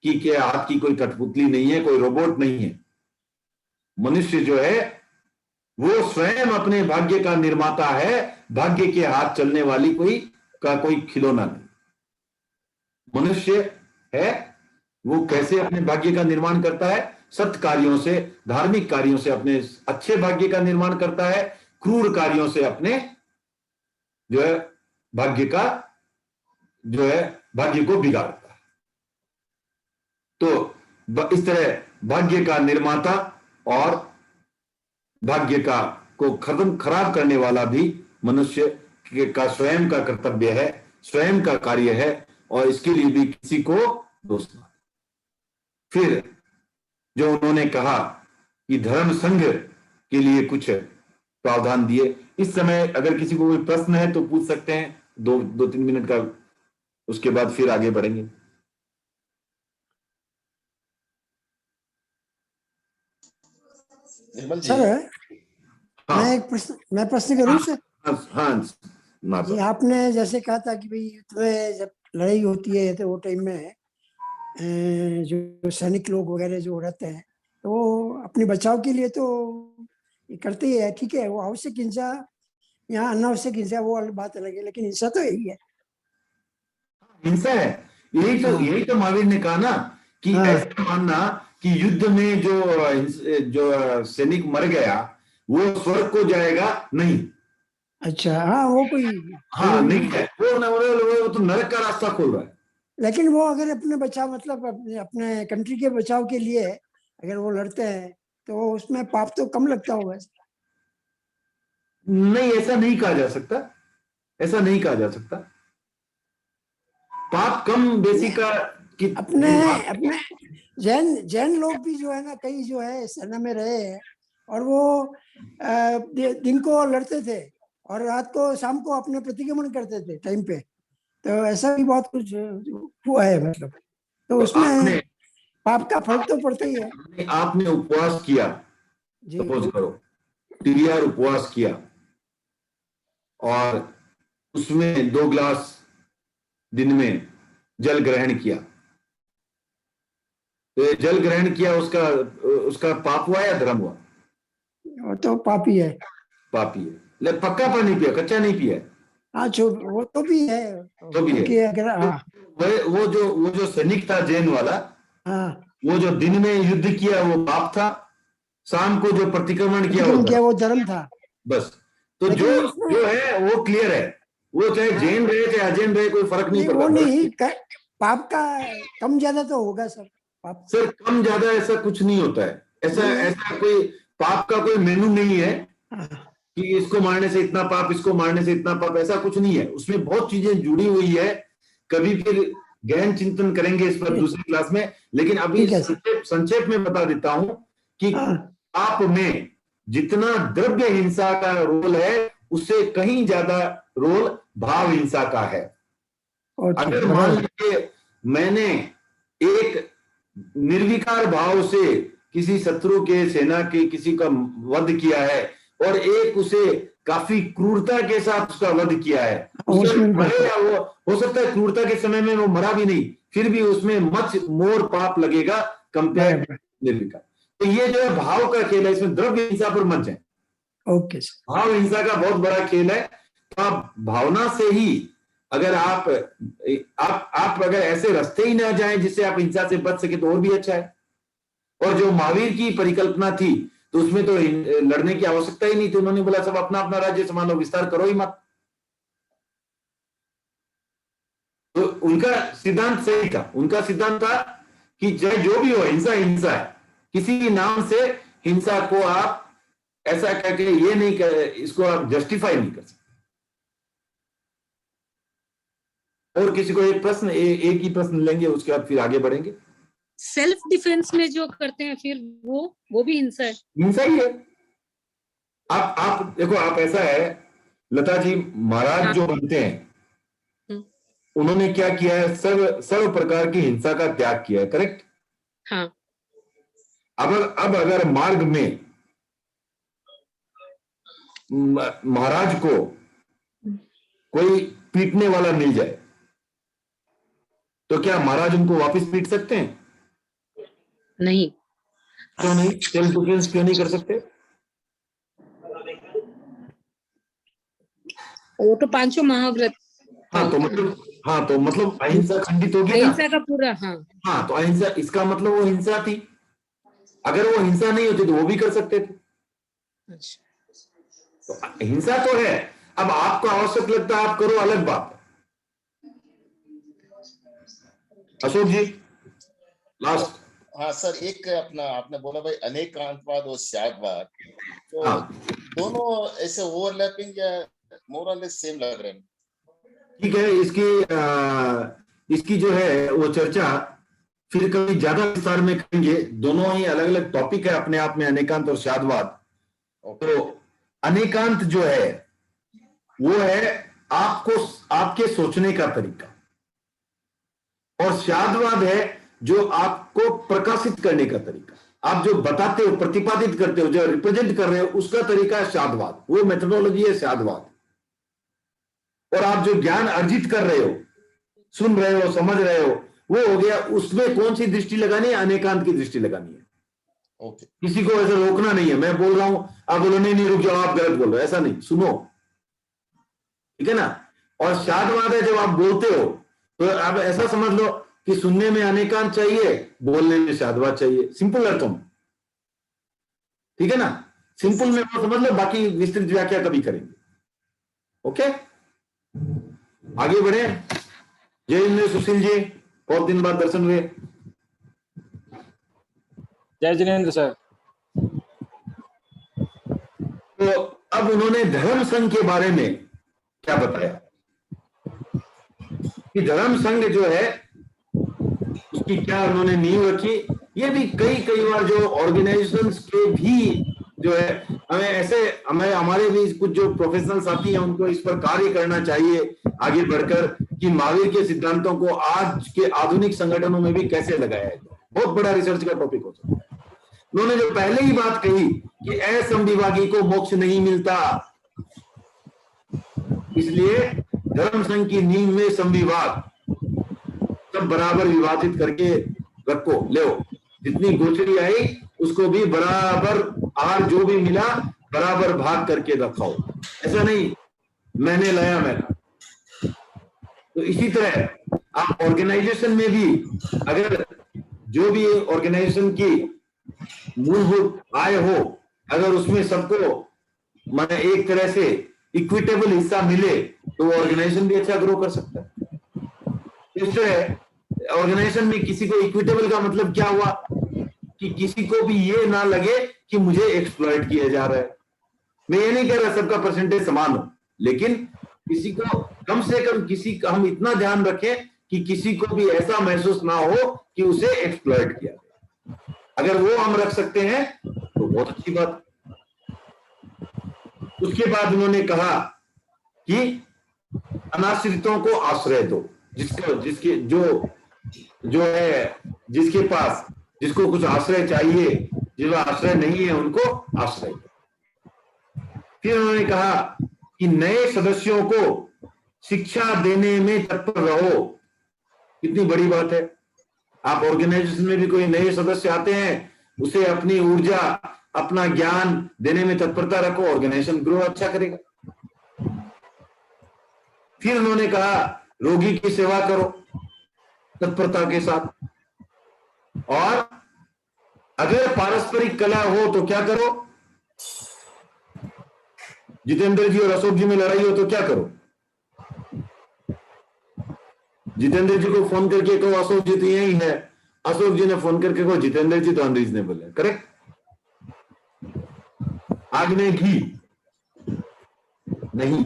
के हाथ की कोई कठपुतली नहीं है, कोई रोबोट नहीं है। मनुष्य जो है वो स्वयं अपने भाग्य का निर्माता है, भाग्य के हाथ चलने वाली कोई खिलौना नहीं। मनुष्य है वो कैसे अपने भाग्य का निर्माण करता है? सत्य कार्यों से, धार्मिक कार्यों से अपने अच्छे भाग्य का निर्माण करता है, क्रूर कार्यों से अपने जो है भाग्य को बिगाड़ता है। तो इस तरह भाग्य का निर्माता और भाग्य का को खराब करने वाला भी मनुष्य का स्वयं का कर्तव्य है, स्वयं का कार्य है, और इसके लिए भी किसी को दोष ना। फिर जो उन्होंने कहा कि धर्म संघ के लिए कुछ प्रावधान दिए। इस समय अगर किसी को कोई प्रश्न है तो पूछ सकते हैं, 2-3 मिनट का, उसके बाद फिर आगे बढ़ेंगे। सर हाँ मैं प्रश्न करूं सर? हाँ जी, आपने जैसे कहा था कि भाई युद्ध में जब लड़ाई होती है तो वो टाइम में जो सैनिक लोग वगैरह जो रहते हैं तो वो अपने बचाव के लिए तो ये करते ही है, ठीक है। वो आवश्यक हिंसा, यहाँ अनावश्यक हिंसा वो बात अलग है, लेकिन हिंसा तो यही है, हिंसा है। यही तो महावीर ने कहा ना कि ऐसा मानना कि युद्ध में जो सैनिक मर गया वो स्वर्ग को जाएगा, नहीं। अच्छा, हाँ, वो कोई हाँ नहीं है, वो तो नरक का रास्ता खोल रहा है। लेकिन वो अगर अपने बचाव, मतलब अपने कंट्री के बचाव के लिए अगर वो लड़ते हैं तो उसमें पाप तो कम लगता होगा। नहीं, ऐसा नहीं कहा जा सकता, ऐसा नहीं कहा जा सकता। पाप कम बेसिक का कि अपने जैन लोग भी जो है ना, कई जो है सेना में रहे हैं और वो दिन को लड़ते थे और रात को शाम को अपने प्रतिक्रमण करते थे टाइम पे, तो ऐसा भी बहुत कुछ हुआ है, मतलब तो उसमें पाप का फर्क तो पड़ता ही है। आपने उपवास किया, सपोज करो टीआर उपवास किया और उसमें 2 गिलास दिन में जल ग्रहण किया, तो ये जल ग्रहण किया, उसका पाप हुआ या धर्म हुआ? वो तो पापी है, पापी है। ले पक्का पानी पिया, कच्चा नहीं पिया। हाँ, वो तो भी है, तो भी है। अगर हाँ, वो जो सैनिक था जैन वाला, हाँ, वो जो दिन में युद्ध किया वो पाप था, शाम को जो प्रतिक्रमण किया वो धर्म था। बस। तो जो है वो क्लियर है, वो चाहे जैन रहे चाहे अजैन रहे, कोई फर्क नहीं पड़ता। वो नहीं, पाप का कम ज्यादा तो होगा सर, पाप सर कम ज्यादा ऐसा कुछ नहीं होता है, ऐसा कोई पाप का कोई मेनू नहीं है कि इसको मारने से इतना पाप, इसको मारने से इतना पाप, ऐसा कुछ नहीं है। उसमें बहुत चीजें जुड़ी हुई है, कभी फिर गहन चिंतन करेंगे इस पर दूसरी क्लास में, लेकिन अभी संक्षेप में बता देता हूं कि पाप में जितना द्रव्य हिंसा का रोल है उससे कहीं ज्यादा रोल भाव हिंसा का है। अगर मान लीजिए मैंने एक निर्विकार भाव से किसी शत्रु के सेना के किसी का वध किया है और एक उसे काफी क्रूरता के साथ उसका वध किया है, मरेगा वो, हो सकता है क्रूरता के समय में वो मरा भी नहीं, फिर भी उसमें मच मोर पाप लगेगा कंपेयर निर्विकार। तो ये जो है भाव का खेल है, इसमें द्रव्य हिंसा पर मत जाए। ओके, भाव हिंसा का बहुत बड़ा खेल है। तो आप भावना से ही अगर आप अगर ऐसे रास्ते ही ना जाएं जिससे आप हिंसा से बच सके तो और भी अच्छा है। और जो महावीर की परिकल्पना थी तो उसमें तो लड़ने की आवश्यकता ही नहीं थी, उन्होंने बोला सब अपना अपना राज्य संभालो, विस्तार करो ही मत। तो उनका सिद्धांत सही था, उनका सिद्धांत था कि चाहे जो भी हो हिंसा हिंसा है, किसी भी नाम से हिंसा को आप ऐसा करके ये नहीं कर, इसको आप जस्टिफाई नहीं कर सकते। और किसी को एक प्रश्न, एक ही प्रश्न लेंगे, उसके बाद फिर आगे बढ़ेंगे। सेल्फ डिफेंस में जो करते हैं फिर वो भी हिंसा है, हिंसा ही है। आप देखो, आप ऐसा है लता जी, महाराज जो बनते हैं उन्होंने क्या किया है, सर्व प्रकार की हिंसा का त्याग किया है, करेक्ट? हाँ। अब अगर मार्ग में महाराज को कोई पीटने वाला मिल जाए तो क्या महाराज उनको वापस पीट सकते हैं? नहीं। क्यों नहीं? सेल्फ डिफेंस क्यों नहीं कर सकते? वो तो पांचों महाव्रत। हाँ तो मतलब अहिंसा खंडित होगी ना, अहिंसा का पूरा। हाँ तो अहिंसा, इसका मतलब वो हिंसा थी। अगर वो हिंसा नहीं होती तो वो भी कर सकते थे। तो हिंसा तो है, अब आपको आवश्यक लगता है आप करो, अलग बात। अशोक जी लास्ट। हाँ सर, एक अपना आपने बोला भाई अनेकांतवाद और शादवाद, तो हाँ। दोनों ऐसे ओवरलैपिंग या मोर और लेस सेम लग रहे हैं? ठीक है, इसकी जो है वो चर्चा फिर कभी ज्यादा विस्तार में करेंगे। दोनों ही अलग अलग टॉपिक है अपने आप में, अनेकांत और शादवाद। तो अनेकांत जो है वो है आपको आपके सोचने का तरीका, और शादवाद है जो आपको प्रकाशित करने का तरीका। आप जो बताते हो, प्रतिपादित करते हो, जो रिप्रेजेंट कर रहे हो, उसका तरीका है शादवाद, वो मेथोडोलॉजी है शादवाद। और आप जो ज्ञान अर्जित कर रहे हो, सुन रहे हो, समझ रहे हो, वो हो गया। उसमें कौन सी दृष्टि लगानी है? अनेकांत की दृष्टि लगानी है। ओके। किसी को ऐसा रोकना नहीं है। मैं बोल रहा हूं, आप बोलो नहीं रुक जाओ, आप गलत बोल रहे हो, ऐसा नहीं, सुनो, ठीक है ना। और शादवाद है जब आप बोलते हो तो आप ऐसा समझ लो कि सुनने में अनेकांत चाहिए, बोलने में शादवाद चाहिए, सिंपल अर्थों में, ठीक है ना। सिंपल में वो समझ लो, बाकी विस्तृत व्याख्या कभी करेंगे। ओके, आगे बढ़े। जय हिंद सुशील जी, बहुत दिन बाद दर्शन हुए। जय जिनेन्द्र सर। तो अब उन्होंने धर्म संघ के बारे में क्या बताया कि धर्म संघ जो है उसकी क्या उन्होंने नींव रखी। ये भी कई बार जो ऑर्गेनाइजेशंस के भी जो है, हमें हमारे भी कुछ जो प्रोफेशनल साथी हैं उनको इस पर कार्य करना चाहिए आगे बढ़कर, कि महावीर के सिद्धांतों को आज के आधुनिक संगठनों में भी कैसे लगाया जाए। बहुत बड़ा रिसर्च का टॉपिक हो सकता है। उन्होंने जो पहले ही बात कही कि असंविभागी को मोक्ष नहीं मिलता, इसलिए धर्म संघ की नींव में संविभाग सब बराबर विभाजित करके रखो, ले जितनी गोचरी आई उसको भी बराबर, आहार जो भी मिला बराबर भाग करके रखाओ। ऐसा नहीं मैंने लाया मैंने। तो इसी तरह आप ऑर्गेनाइजेशन में भी, अगर जो भी ऑर्गेनाइजेशन की मूलभूत आय हो, अगर उसमें सबको माने एक तरह से इक्विटेबल हिस्सा मिले तो वो ऑर्गेनाइजेशन भी अच्छा ग्रो कर सकता है। इस तरह ऑर्गेनाइजेशन में किसी को इक्विटेबल का मतलब क्या हुआ कि किसी को भी ये ना लगे कि मुझे एक्सप्लॉइट किया जा रहा है। मैं ये नहीं कह रहा सबका परसेंटेज समान हो, लेकिन किसी को कम से कम किसी का हम इतना ध्यान रखें कि किसी को भी ऐसा महसूस ना हो कि उसे एक्सप्लॉइट किया गया। अगर वो हम रख सकते हैं तो बहुत अच्छी बात। उसके बाद उन्होंने कहा कि अनाश्रितों को आश्रय दो, जिसके जो है जिसके पास, जिसको कुछ आश्रय चाहिए, जिसको आश्रय नहीं है उनको आश्रय दो। फिर उन्होंने कहा कि नए सदस्यों को शिक्षा देने में तत्पर रहो। कितनी बड़ी बात है। आप ऑर्गेनाइजेशन में भी कोई नए सदस्य आते हैं, उसे अपनी ऊर्जा, अपना ज्ञान देने में तत्परता रखो, ऑर्गेनाइजेशन ग्रो अच्छा करेगा। फिर उन्होंने कहा रोगी की सेवा करो तत्परता के साथ, और अगर पारस्परिक कला हो तो क्या करो, जितेंद्र जी और अशोक जी में लड़ाई हो तो क्या करो, जितेंद्र जी को फोन करके कहो अशोक जी तो यही है, अशोक जी ने फोन करके कहो जितेंद्र जी तो अनरीजनेबल है। करेक्ट। आग में घी नहीं।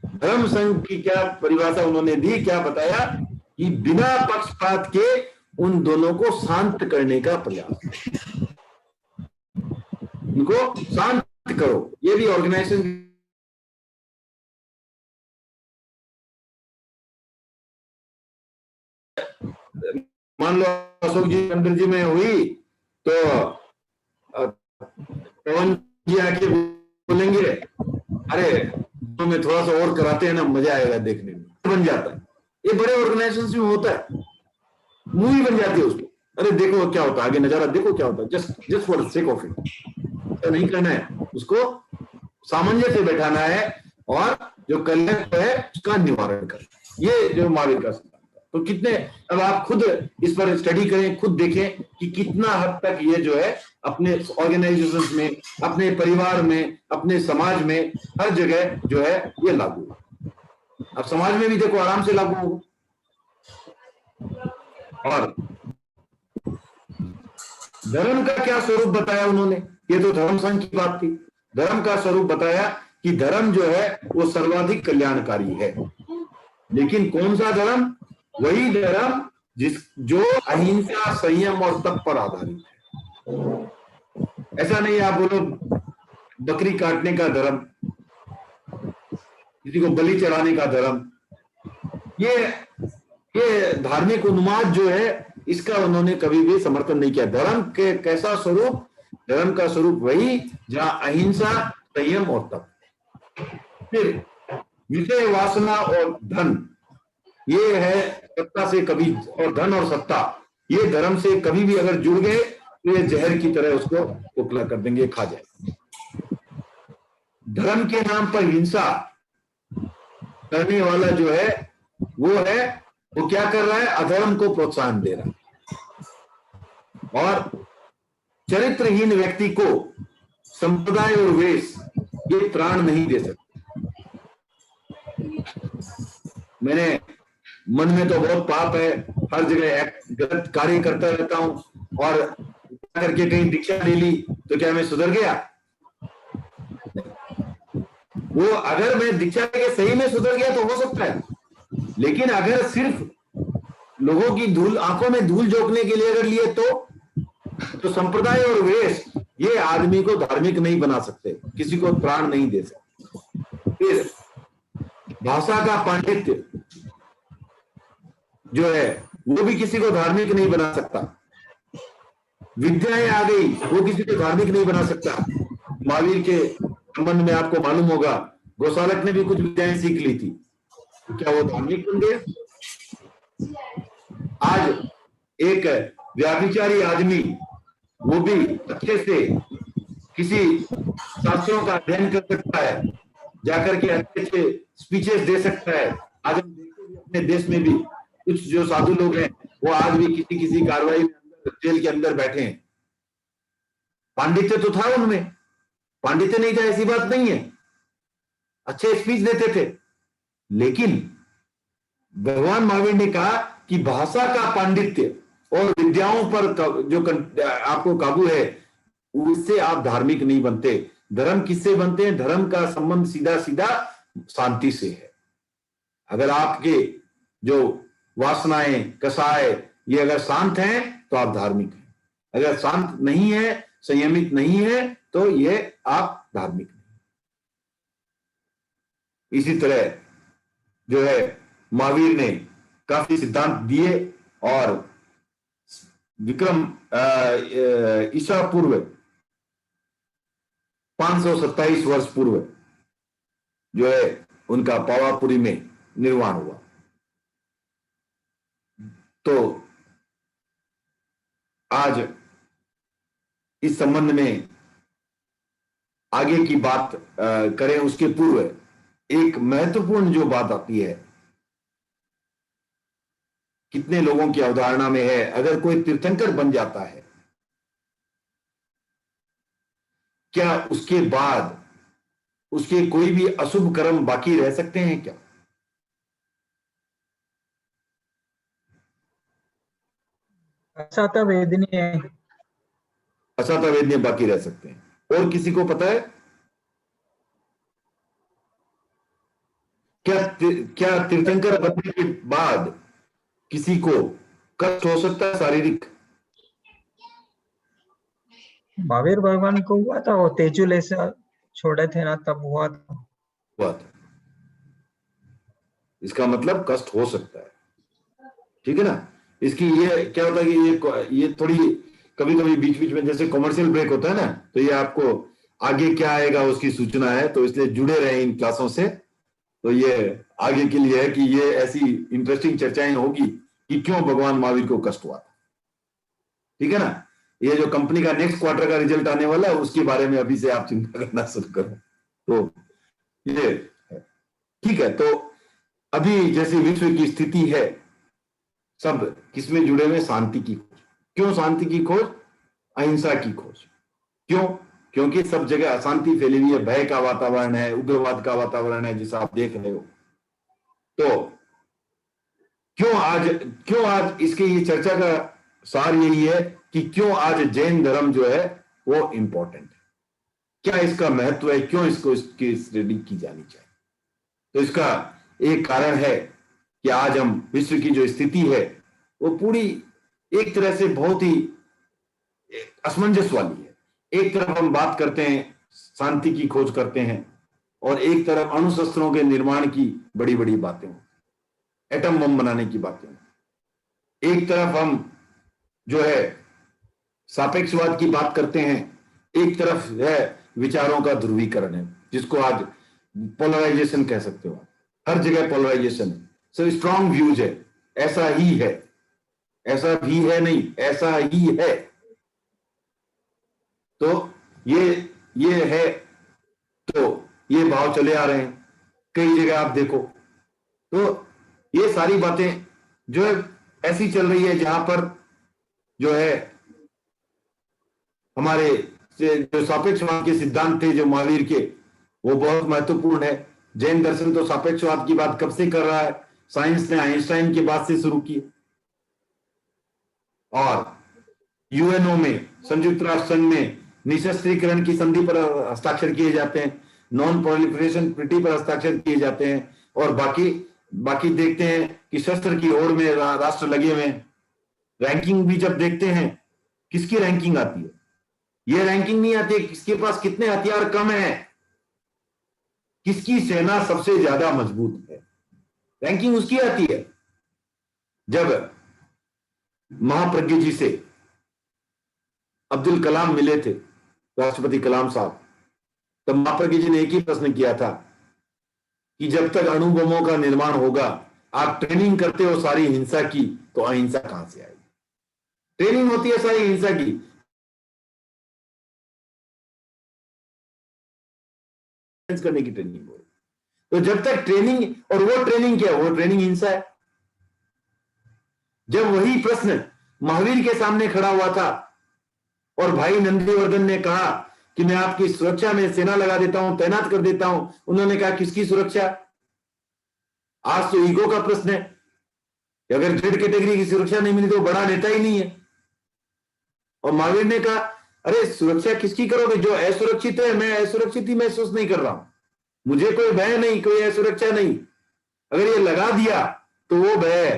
धर्म संघ की क्या परिभाषा उन्होंने दी, क्या बताया कि बिना पक्षपात के उन दोनों को शांत करने का प्रयास, उनको शांत करो। ये भी ऑर्गेनाइजेशन मान लो अशोक जी अंदर जी में हुई तो पवन जी आके बोलेंगे अरे में थोड़ा सा और कराते हैं ना, मजा आएगा देखने में, बन जाता है। ये बड़े ऑर्गेनाइजेशन में होता है, मूवी बन जाती है उसको, अरे देखो क्या होता है आगे नजारा, देखो क्या होता है, just for the sake of it. तो नहीं करना है, उसको सामंजस्य से बैठाना है और जो कलंक है उसका निवारण करना। ये जो महावीर का सिद्धांत है। तो कितने, अब आप खुद इस पर स्टडी करें, खुद देखें कि कितना हद तक ये जो है अपने ऑर्गेनाइजेशंस में, अपने परिवार में, अपने समाज में, हर जगह जो है ये लागू है। अब समाज में भी देखो आराम से लागू होगा। और धर्म का क्या स्वरूप बताया उन्होंने? ये तो धर्म संघ की बात थी। धर्म का स्वरूप बताया कि धर्म जो है वो सर्वाधिक कल्याणकारी है। लेकिन कौन सा धर्म? वही धर्म जो अहिंसा, संयम और तप पर आधारित है। ऐसा नहीं आप बोलो बकरी काटने का धर्म, किसी को बलि चढ़ाने का धर्म, ये धार्मिक उन्माद जो है इसका उन्होंने कभी भी समर्थन नहीं किया। धर्म के कैसा स्वरूप? धर्म का स्वरूप वही जहां अहिंसा, संयम और तप। फिर विषय, वासना और धन, ये है सत्ता से कभी, और धन और सत्ता, ये धर्म से कभी भी अगर जुड़ गए तो ये जहर की तरह उसको खोखला कर देंगे, खा जाए। धर्म के नाम पर हिंसा करने वाला जो है वो क्या कर रहा है? अधर्म को प्रोत्साहन दे रहा है। और चरित्रहीन व्यक्ति को संप्रदाय और वेश ये त्राण नहीं दे सकते। मैंने मन में तो बहुत पाप है, हर जगह गलत कार्य करता रहता हूं और करके कहीं दीक्षा ले ली तो क्या मैं सुधर गया? वो अगर मैं दीक्षा लेके सही में सुधर गया तो हो सकता है, लेकिन अगर सिर्फ लोगों की धूल, आंखों में धूल झोंकने के लिए अगर लिए तो संप्रदाय और वेश ये आदमी को धार्मिक नहीं बना सकते, किसी को प्राण नहीं दे सकते। फिर भाषा का पांडित्य जो है वो भी किसी को धार्मिक नहीं बना सकता। विद्याएं आ गई, वो किसी को धार्मिक नहीं बना सकता। महावीर के संबंध में आपको मालूम होगा, गोसालक ने भी कुछ विद्याएं सीख ली थी, क्या वो धार्मिक बन गए? आज एक व्याभिचारी आदमी वो भी अच्छे से किसी शास्त्रों का अध्ययन कर सकता है, जाकर के अच्छे से स्पीचेस दे सकता है। आज हम देखते हैं अपने देश में भी कुछ जो साधु लोग हैं वो आज भी किसी कार्रवाई में जेल के अंदर बैठे हैं। पांडित्य तो था उनमें, पांडित्य नहीं था ऐसी बात नहीं है, अच्छे स्पीच देते थे, लेकिन भगवान महावीर ने कहा कि भाषा का पांडित्य और विद्याओं पर जो आपको काबू है उससे आप धार्मिक नहीं बनते। धर्म किससे बनते हैं? धर्म का संबंध सीधा सीधा शांति से है। अगर आपके जो वासनाएं, कसाय ये अगर शांत हैं तो आप धार्मिक हैं, अगर शांत नहीं है, संयमित नहीं है तो ये आप धार्मिक नहीं। इसी तरह जो है महावीर ने काफी सिद्धांत दिए और विक्रम ईसा पूर्व 527 वर्ष पूर्व जो है उनका पावापुरी में निर्वाण हुआ। तो आज इस संबंध में आगे की बात करें उसके पूर्व एक महत्वपूर्ण जो बात आती है, कितने लोगों की अवधारणा में है, अगर कोई तीर्थंकर बन जाता है क्या उसके बाद उसके कोई भी अशुभ कर्म बाकी रह सकते हैं क्या? असाता वेदनीय असाता वेदनीय बाकी रह सकते हैं। और किसी को पता है क्या तीर्थंकर बनने के बाद किसी को कष्ट हो सकता है शारीरिक? महावीर भगवान को हुआ था, वो तेजुल ऐसा छोड़े थे ना, तब हुआ था। इसका मतलब कष्ट हो सकता है, ठीक है ना। इसकी ये क्या होता है कि ये थोड़ी कभी कभी बीच बीच में जैसे कमर्शियल ब्रेक होता है ना, तो ये आपको आगे क्या आएगा उसकी सूचना है, तो इसलिए जुड़े रहे इन क्लासों से। तो ये आगे के लिए है कि ये ऐसी इंटरेस्टिंग चर्चाएं होगी कि क्यों भगवान महावीर को कष्ट हुआ था, ठीक है ना। ये जो कंपनी का नेक्स्ट क्वार्टर का रिजल्ट आने वाला है उसके बारे में अभी से आप चिंता करना शुरू करो। तो ये ठीक है। तो अभी जैसे विश्व की स्थिति है, सब किसमें जुड़े हुए? शांति की खोज। क्यों शांति की खोज? अहिंसा की खोज। क्यों? क्योंकि सब जगह अशांति फैली हुई है, भय का वातावरण है, उग्रवाद का वातावरण है जिसे आप देख रहे हो। तो क्यों आज इसके ये चर्चा का सार यही है कि क्यों आज जैन धर्म जो है वो इंपॉर्टेंट है, क्या इसका महत्व है, क्यों इसको इसकी स्टडी की जानी चाहिए। तो इसका एक कारण है कि आज हम विश्व की जो स्थिति है वो पूरी एक तरह से बहुत ही असमंजस वाली है। एक तरफ हम बात करते हैं, शांति की खोज करते हैं, और एक तरफ अणुशस्त्रों के निर्माण की बड़ी बड़ी बातें, एटम बम बनाने की बातें। एक तरफ हम जो है सापेक्षवाद की बात करते हैं, एक तरफ है विचारों का ध्रुवीकरण है, जिसको आज पोलराइजेशन कह सकते हो। हर जगह पोलराइजेशन है, सब स्ट्रॉन्ग व्यूज है, ऐसा ही है, ऐसा भी है नहीं, ऐसा ही है। तो ये है, तो ये भाव चले आ रहे हैं कई जगह आप देखो। तो ये सारी बातें जो है ऐसी चल रही है जहां पर जो है हमारे जो सापेक्षवाद के सिद्धांत थे जो महावीर के, वो बहुत महत्वपूर्ण है। जैन दर्शन तो सापेक्षवाद की बात कब से कर रहा है, साइंस ने आइंस्टाइन के बाद से शुरू की। और यूएनओ में, संयुक्त राष्ट्र संघ में निशस्त्रीकरण की संधि पर हस्ताक्षर किए जाते हैं, नॉन प्रोलिफरेशन ट्रीटी पर हस्ताक्षर किए जाते हैं, और बाकी देखते हैं कि शस्त्र की होड़ में राष्ट्र लगे हुए हैं। रैंकिंग भी जब देखते हैं, किसकी रैंकिंग आती है? ये रैंकिंग नहीं आती है किसके पास कितने हथियार कम है, किसकी सेना सबसे ज्यादा मजबूत है। रैंकिंग उसकी आती है। जब महाप्रज्ञ जी से अब्दुल कलाम मिले थे, राष्ट्रपति कलाम साहब, तब महाप्रज्ञ जी ने एक ही प्रश्न किया था कि जब तक अणु बमों का निर्माण होगा, आप ट्रेनिंग करते हो सारी हिंसा की, तो अहिंसा कहां से आएगी? ट्रेनिंग होती है सारी हिंसा की, करने की ट्रेनिंग हो। तो जब तक ट्रेनिंग, और वो ट्रेनिंग क्या है? वो ट्रेनिंग हिंसा है। जब वही प्रश्न महावीर के सामने खड़ा हुआ था और भाई नंदीवर्धन ने कहा कि मैं आपकी सुरक्षा में सेना लगा देता हूं, तैनात कर देता हूं, उन्होंने कहा किसकी सुरक्षा? आज तो ईगो का प्रश्न है, अगर जेड कैटेगरी की सुरक्षा नहीं मिली तो बड़ा नेता ही नहीं है। और महावीर ने कहा अरे सुरक्षा किसकी करोगे? जो असुरक्षित है, मैं असुरक्षित ही महसूस नहीं कर रहा हूं, मुझे कोई भय नहीं, कोई असुरक्षा नहीं। अगर ये लगा दिया तो वो भय है।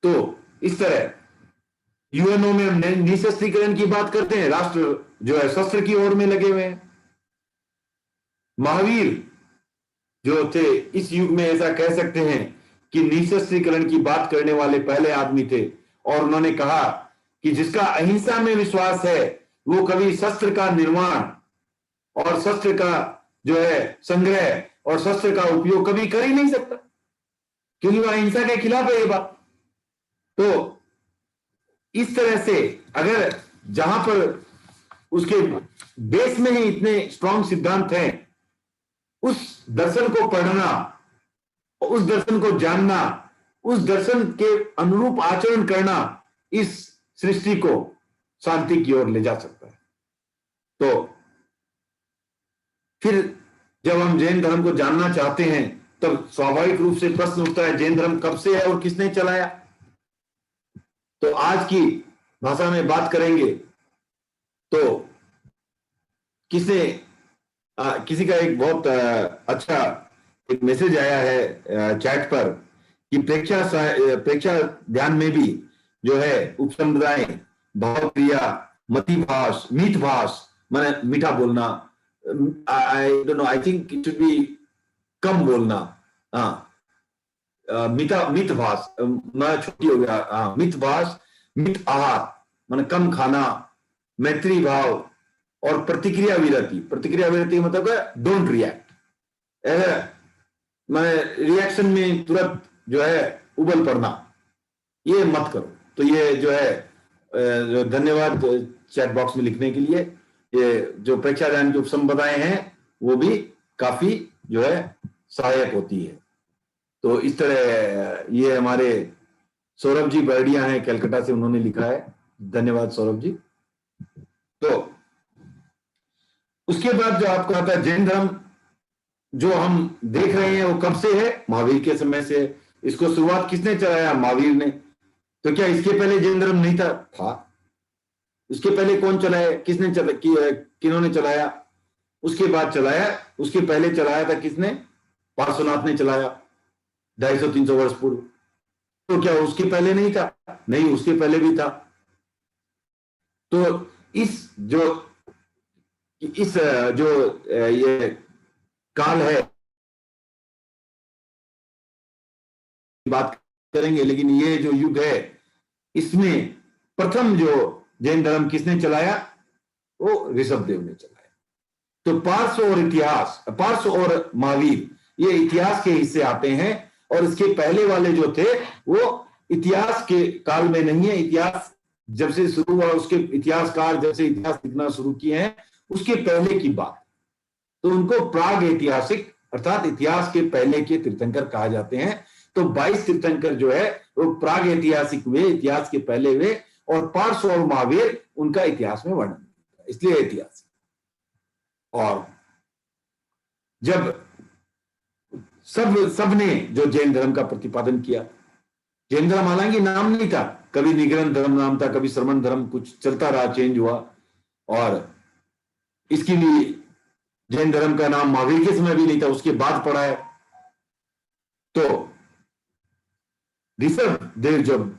तो इस तरह यूएनओ में हम निशस्त्रीकरण की बात करते हैं, राष्ट्र जो है शस्त्र की ओर में लगे हुए हैं। महावीर जो थे इस युग में ऐसा कह सकते हैं कि निशस्त्रीकरण की बात करने वाले पहले आदमी थे, और उन्होंने कहा कि जिसका अहिंसा में विश्वास है वो कभी शस्त्र का निर्माण और शस्त्र का जो है संग्रह और शस्त्र का उपयोग कभी कर ही नहीं सकता, क्योंकि वह अहिंसा के खिलाफ है ये बात। तो इस तरह से अगर जहां पर उसके बेस में ही इतने स्ट्रांग सिद्धांत हैं, उस दर्शन को पढ़ना, उस दर्शन को जानना, उस दर्शन के अनुरूप आचरण करना इस सृष्टि को शांति की ओर ले जा सकता है। तो फिर जब हम जैन धर्म को जानना चाहते हैं, तब स्वाभाविक रूप से प्रश्न उठता है जैन धर्म कब से है और किसने चलाया? तो आज की भाषा में बात करेंगे तो किसी का एक बहुत अच्छा एक मैसेज आया है चैट पर कि प्रेक्षा ध्यान में भी जो है उपसमुदाय, भाव क्रिया, मतिभाष, मितभाष, माने मीठा बोलना, I don't know, I think it should be कम बोलना, मितभाष, मैं छोटी हो गया, मितभाष, मित आहार माने कम खाना, मैत्री भाव और प्रतिक्रिया विरति। प्रतिक्रिया विरति मतलब डोंट रिएक्ट, मैं रिएक्शन में तुरंत जो है उबल पड़ना, ये मत करो। तो ये जो है धन्यवाद चैट बॉक्स में लिखने के लिए। ये जो प्रेक्षा ध्यान की उपसंपदाएं हैं वो भी काफी जो है सहायक होती है। तो इस तरह ये हमारे सौरभ जी बर्डिया हैं कलकत्ता से, उन्होंने लिखा है, धन्यवाद सौरभ जी। तो उसके बाद जो आपको आता है जैन धर्म जो हम देख रहे हैं वो कब से है? महावीर के समय से। इसको शुरुआत किसने चलाया? महावीर ने। तो क्या इसके पहले जैन धर्म नहीं था? था। उसके पहले कौन चलाया, किन्होंने चलाया? उसके बाद चलाया, उसके पहले चलाया था किसने? पार्श्वनाथ ने चलाया 250-300 वर्ष पूर्व। तो क्या उसके पहले नहीं था? नहीं, उसके पहले भी था। तो इस जो ये काल है, बात करेंगे, लेकिन ये जो युग है, इसमें प्रथम जो जैन धर्म किसने चलाया? वो ऋषभ देव ने चलाया। तो पार्श्व और महावीर, ये इतिहास के हिस्से आते हैं, और इसके पहले वाले जो थे वो इतिहास के काल में नहीं है। इतिहास जब से शुरू हुआ, उसके इतिहासकार जब से इतिहास लिखना शुरू किए हैं, उसके पहले की बात, तो उनको प्राग ऐतिहासिक अर्थात इतिहास के पहले के तीर्थंकर कहा जाते हैं। तो 22 तीर्थंकर जो है वो प्राग ऐतिहासिक हुए, इतिहास के पहले हुए, और पार्श्व और महावीर उनका इतिहास में वर्णन, इसलिए इतिहास। और जब सबने जो जैन धर्म का प्रतिपादन किया, जैन धर्म हालांकि नाम नहीं था, कभी निगरण धर्म नाम था, कभी श्रमण धर्म, कुछ चलता रहा, चेंज हुआ, और इसके लिए जैन धर्म का नाम महावीर के समय भी नहीं था, उसके बाद पड़ा है। तो ऋषभ देव जब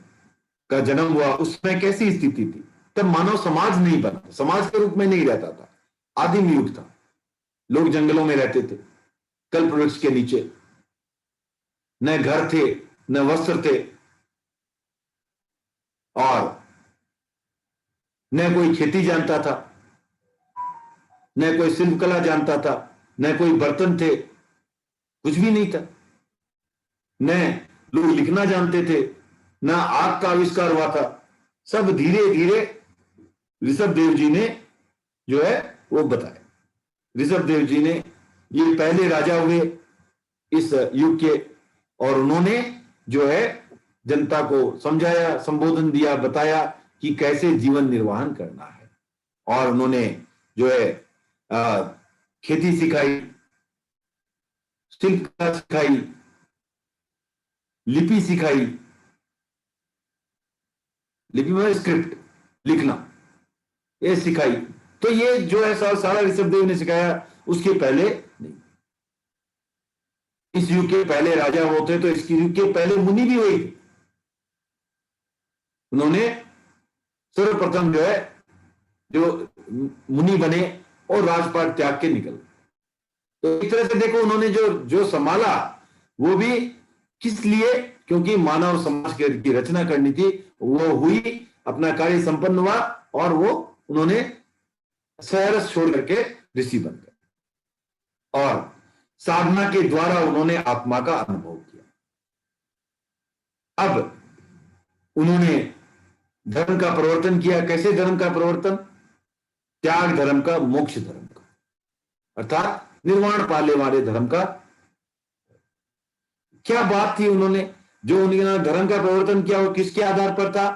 का जन्म हुआ, उसमें कैसी स्थिति थी? तब मानव समाज नहीं बना, समाज के रूप में नहीं रहता था, आदिम युग था। लोग जंगलों में रहते थे, कल्प वृक्ष के नीचे, न घर थे न वस्त्र थे, और न कोई खेती जानता था, न कोई शिल्पकला जानता था, न कोई बर्तन थे, कुछ भी नहीं था। न लोग लिखना जानते थे, न आग का आविष्कार हुआ था। सब धीरे धीरे ऋषभ देव जी ने जो है वो बताया। ऋषभ देव जी ने, ये पहले राजा हुए इस युग के, और उन्होंने जो है जनता को समझाया, संबोधन दिया, बताया कि कैसे जीवन निर्वाहन करना है। और उन्होंने जो है खेती सिखाई, शिल्पकला सिखाई, लिपि सिखाई, लिपि में स्क्रिप्ट लिखना, ये सिखाई। तो ये जो है सारा ऋषभ देव ने सिखाया, उसके पहले नहीं। इस युग के पहले राजा होते, तो इस युग के पहले मुनि भी हुए थे। उन्होंने सर्वप्रथम जो है जो मुनि बने और राजपाट त्याग के निकल। तो एक तरह से देखो, उन्होंने जो संभाला वो भी किस लिए? क्योंकि मानव समाज की रचना करनी थी, वो हुई, अपना कार्य संपन्न हुआ, और वो उन्होंने सहरस छोड़ करके ऋषि बन गए, और साधना के द्वारा उन्होंने आत्मा का अनुभव किया। अब उन्होंने धर्म का परिवर्तन किया। कैसे धर्म का परिवर्तन? त्याग धर्म का, मोक्ष धर्म का, अर्थात निर्वाण पाने वाले धर्म का। क्या बात थी उन्होंने जो उन्होंने धर्म का परिवर्तन किया, वो किसके आधार पर था?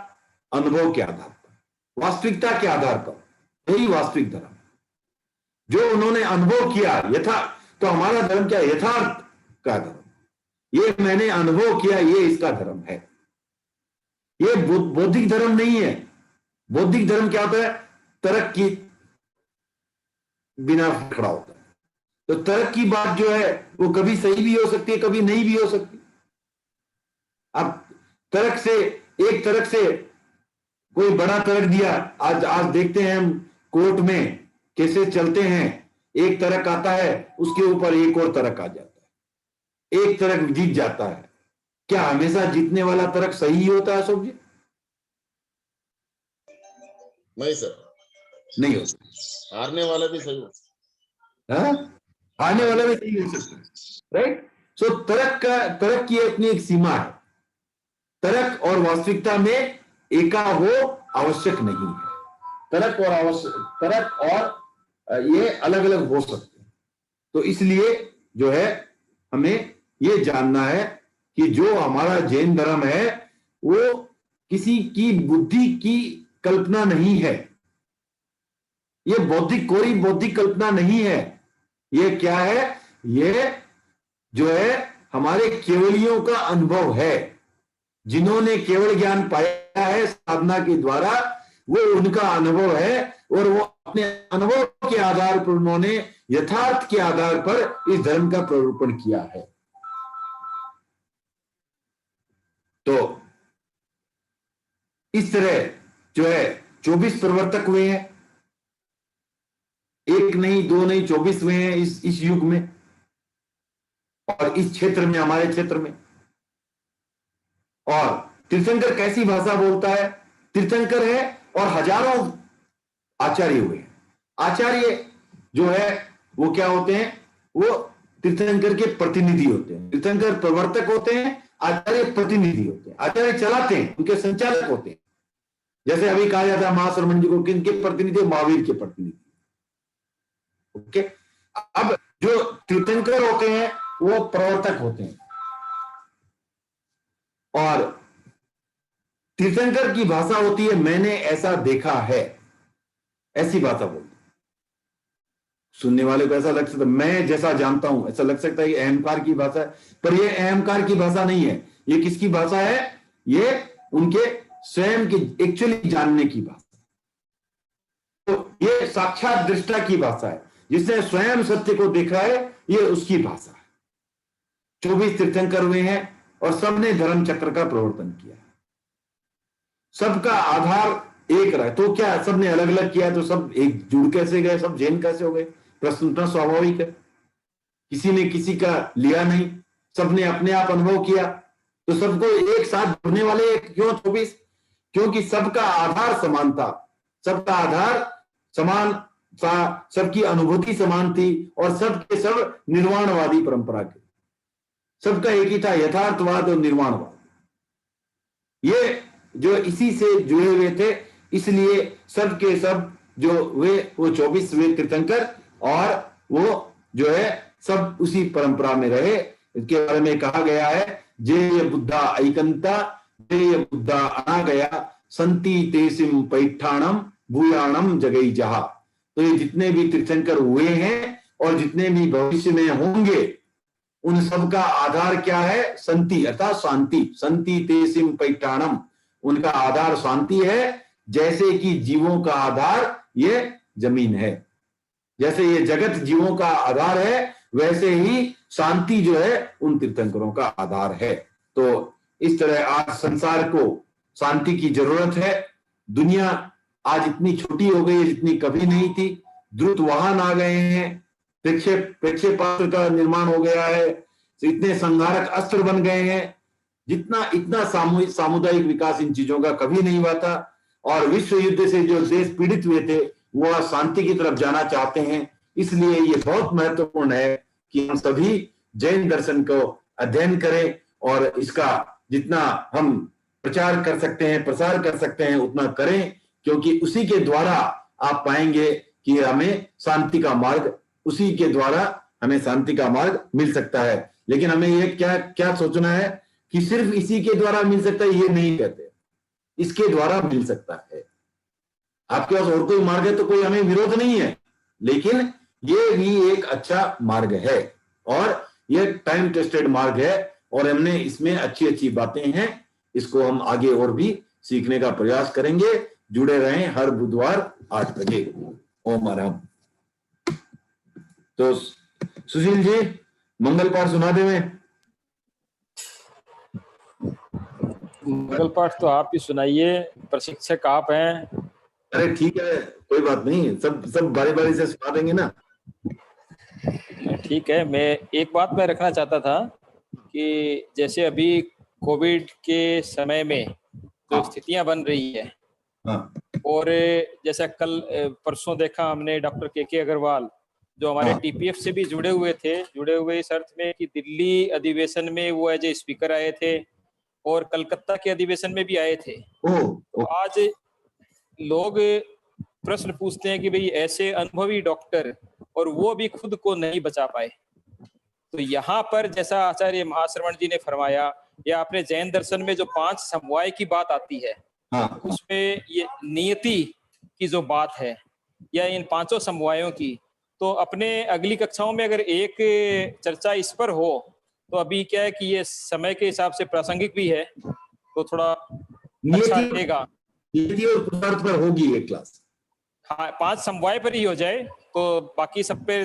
अनुभव के आधार पर, वास्तविकता के आधार पर। यही वास्तविक धर्म जो उन्होंने अनुभव किया। तो हमारा धर्म क्या? यथार्थ का धर्म। ये मैंने अनुभव किया, ये इसका धर्म है। ये बौद्धिक धर्म नहीं है। बौद्धिक धर्म क्या होता है? तर्क की बिना खड़ा होता है। तो तर्क की बात जो है वो कभी सही भी हो सकती है, कभी नहीं भी हो सकती। अब तर्क से, एक तर्क से कोई बड़ा तर्क दिया, आज देखते हैं हम कोर्ट में कैसे चलते हैं। एक तर्क आता है, उसके ऊपर एक और तर्क आ जाता है, एक तर्क जीत जाता है। क्या हमेशा जीतने वाला तर्क सही होता है अशोक जी? नहीं सर, नहीं होता। हारने वाला भी सही होता है, हारने वाला भी सही हो सकता, राइट। सो तर्क की अपनी एक सीमा है। तर्क और वास्तविकता में एका हो आवश्यक नहीं है। तर्क और ये अलग अलग हो सकते हैं। तो इसलिए जो है हमें ये जानना है कि जो हमारा जैन धर्म है वो किसी की बुद्धि की कल्पना नहीं है। ये कोई बौद्धिक कल्पना नहीं है। ये क्या है? ये जो है हमारे केवलियों का अनुभव है। जिन्होंने केवल ज्ञान पाया है साधना के द्वारा, वो उनका अनुभव है, और वो अपने अनुभव के आधार पर उन्होंने यथार्थ के आधार पर इस धर्म का प्ररूपण किया है। तो इस तरह जो है 24 प्रवर्तक हुए हैं, एक नहीं, दो नहीं, 24 हुए हैं इस युग में और इस क्षेत्र में, हमारे क्षेत्र में। और तीर्थंकर कैसी भाषा बोलता है? तीर्थंकर है और हजारों आचार्य हुए हैं। आचार्य जो है वो क्या होते हैं? वो तीर्थंकर के प्रतिनिधि होते हैं। तीर्थंकर प्रवर्तक होते हैं, आचार्य प्रतिनिधि होते हैं। आचार्य चलाते हैं, उनके संचालक होते हैं। जैसे अभी कहा जाता है महाश्रमण जी को किनके प्रतिनिधि? महावीर के प्रतिनिधि। ओके, अब जो तीर्थंकर होते हैं वो प्रवर्तक होते हैं, और तीर्थंकर की भाषा होती है मैंने ऐसा देखा है, ऐसी भाषा बोलते। सुनने वाले को ऐसा लग सकता है मैं जैसा जानता हूं, ऐसा लग सकता है ये अहंकार की भाषा है, पर ये अहंकार की भाषा नहीं है। ये किसकी भाषा है? ये उनके स्वयं की एक्चुअली जानने की भाषा। तो ये साक्षात दृष्टा की भाषा है, जिसने स्वयं सत्य को देखा है, ये उसकी भाषा है। 24 तीर्थंकर हुए हैं और सबने धर्म चक्र का प्रवर्तन किया। सबका आधार एक रहा। तो क्या सबने अलग अलग किया तो सब एक जुड़ कैसे गए? सब जैन कैसे हो गए? प्रश्न उठना स्वाभाविक है। किसी ने किसी का लिया नहीं, सबने अपने आप अनुभव किया। तो सबको एक साथ जुड़ने वाले क्यों 24? क्योंकि सबका आधार समान था, सबका आधार समान था, सबकी अनुभूति समान थी, और सबके सब निर्वाणवादी परंपरा के। सबका एक ही था, यथार्थवाद और निर्वाणवाद। ये जो इसी से जुड़े हुए थे, इसलिए सब के सब जो वे वो 24 हुए तीर्थंकर, और वो जो है सब उसी परंपरा में रहे। इसके बारे में कहा गया है जे बुद्धा ऐकंता जे बुद्धा अना गया संति तेसिम पैठाणम भूयाणम जगई जहा। तो ये जितने भी तीर्थंकर हुए हैं और जितने भी भविष्य में होंगे, उन सब का आधार क्या है? संति अर्थात शांति। संति तेसिम पैठाणम, उनका आधार शांति है। जैसे कि जीवों का आधार ये जमीन है, जैसे ये जगत जीवों का आधार है, वैसे ही शांति जो है उन तीर्थंकरों का आधार है। तो इस तरह आज संसार को शांति की जरूरत है। दुनिया आज इतनी छोटी हो गई है जितनी कभी नहीं थी। द्रुत वाहन आ गए हैं, प्रेक्षेपास्त्र का निर्माण हो गया है, इतने संहारक अस्त्र बन गए हैं। इतना सामुदायिक विकास इन चीजों का कभी नहीं हुआ था। और विश्व युद्ध से जो देश पीड़ित हुए थे वो आज शांति की तरफ जाना चाहते हैं। इसलिए ये बहुत महत्वपूर्ण है कि हम सभी जैन दर्शन को अध्ययन करें, और इसका जितना हम प्रचार कर सकते हैं, प्रसार कर सकते हैं, उतना करें, क्योंकि उसी के द्वारा आप पाएंगे कि हमें शांति का मार्ग, उसी के द्वारा हमें शांति का मार्ग मिल सकता है। लेकिन हमें ये क्या सोचना है कि सिर्फ इसी के द्वारा मिल सकता है, ये नहीं कहते। इसके द्वारा मिल सकता है। आपके पास और कोई मार्ग है तो कोई हमें विरोध नहीं है, लेकिन ये भी एक अच्छा मार्ग है, और ये टाइम टेस्टेड मार्ग है, और हमने इसमें अच्छी अच्छी बातें हैं। इसको हम आगे और भी सीखने का प्रयास करेंगे। जुड़े रहें हर बुधवार 8 बजे। ओम आराम। तो सुशील जी मंगल पाठ सुना देवे। मंगल पाठ तो आप ही सुनाइए, प्रशिक्षक आप हैं। अरे ठीक है, कोई बात नहीं, सब बारी बारी से सुना देंगे ना। ठीक है। मैं एक बात मैं रखना चाहता था कि जैसे अभी कोविड के समय में जो स्थितियां बन रही है, और जैसा कल परसों देखा हमने डॉक्टर के अग्रवाल जो हमारे टीपीएफ से भी जुड़े हुए इस अर्थ में कि दिल्ली अधिवेशन में वो एज ए स्पीकर आए थे, और कलकत्ता के अधिवेशन में भी आए थे। तो आज लोग प्रश्न पूछते हैं कि भाई ऐसे अनुभवी डॉक्टर, और वो भी खुद को नहीं बचा पाए। तो यहाँ पर जैसा आचार्य महाश्रवण जी ने फरमाया, या अपने जैन दर्शन में जो 5 समवाय की बात आती है, उसमें ये नियति की जो बात है, या इन 5 समवायों की, तो अपने अगली कक्षाओं में अगर एक चर्चा इस पर हो, तो अभी क्या है कि ये समय के हिसाब से प्रासंगिक भी है, तो थोड़ा अच्छा नियति रहेगा। नियति और पुरुषार्थ पर होगी ये क्लास। हाँ, 5 समवाय पर ही हो जाए तो बाकी सब पे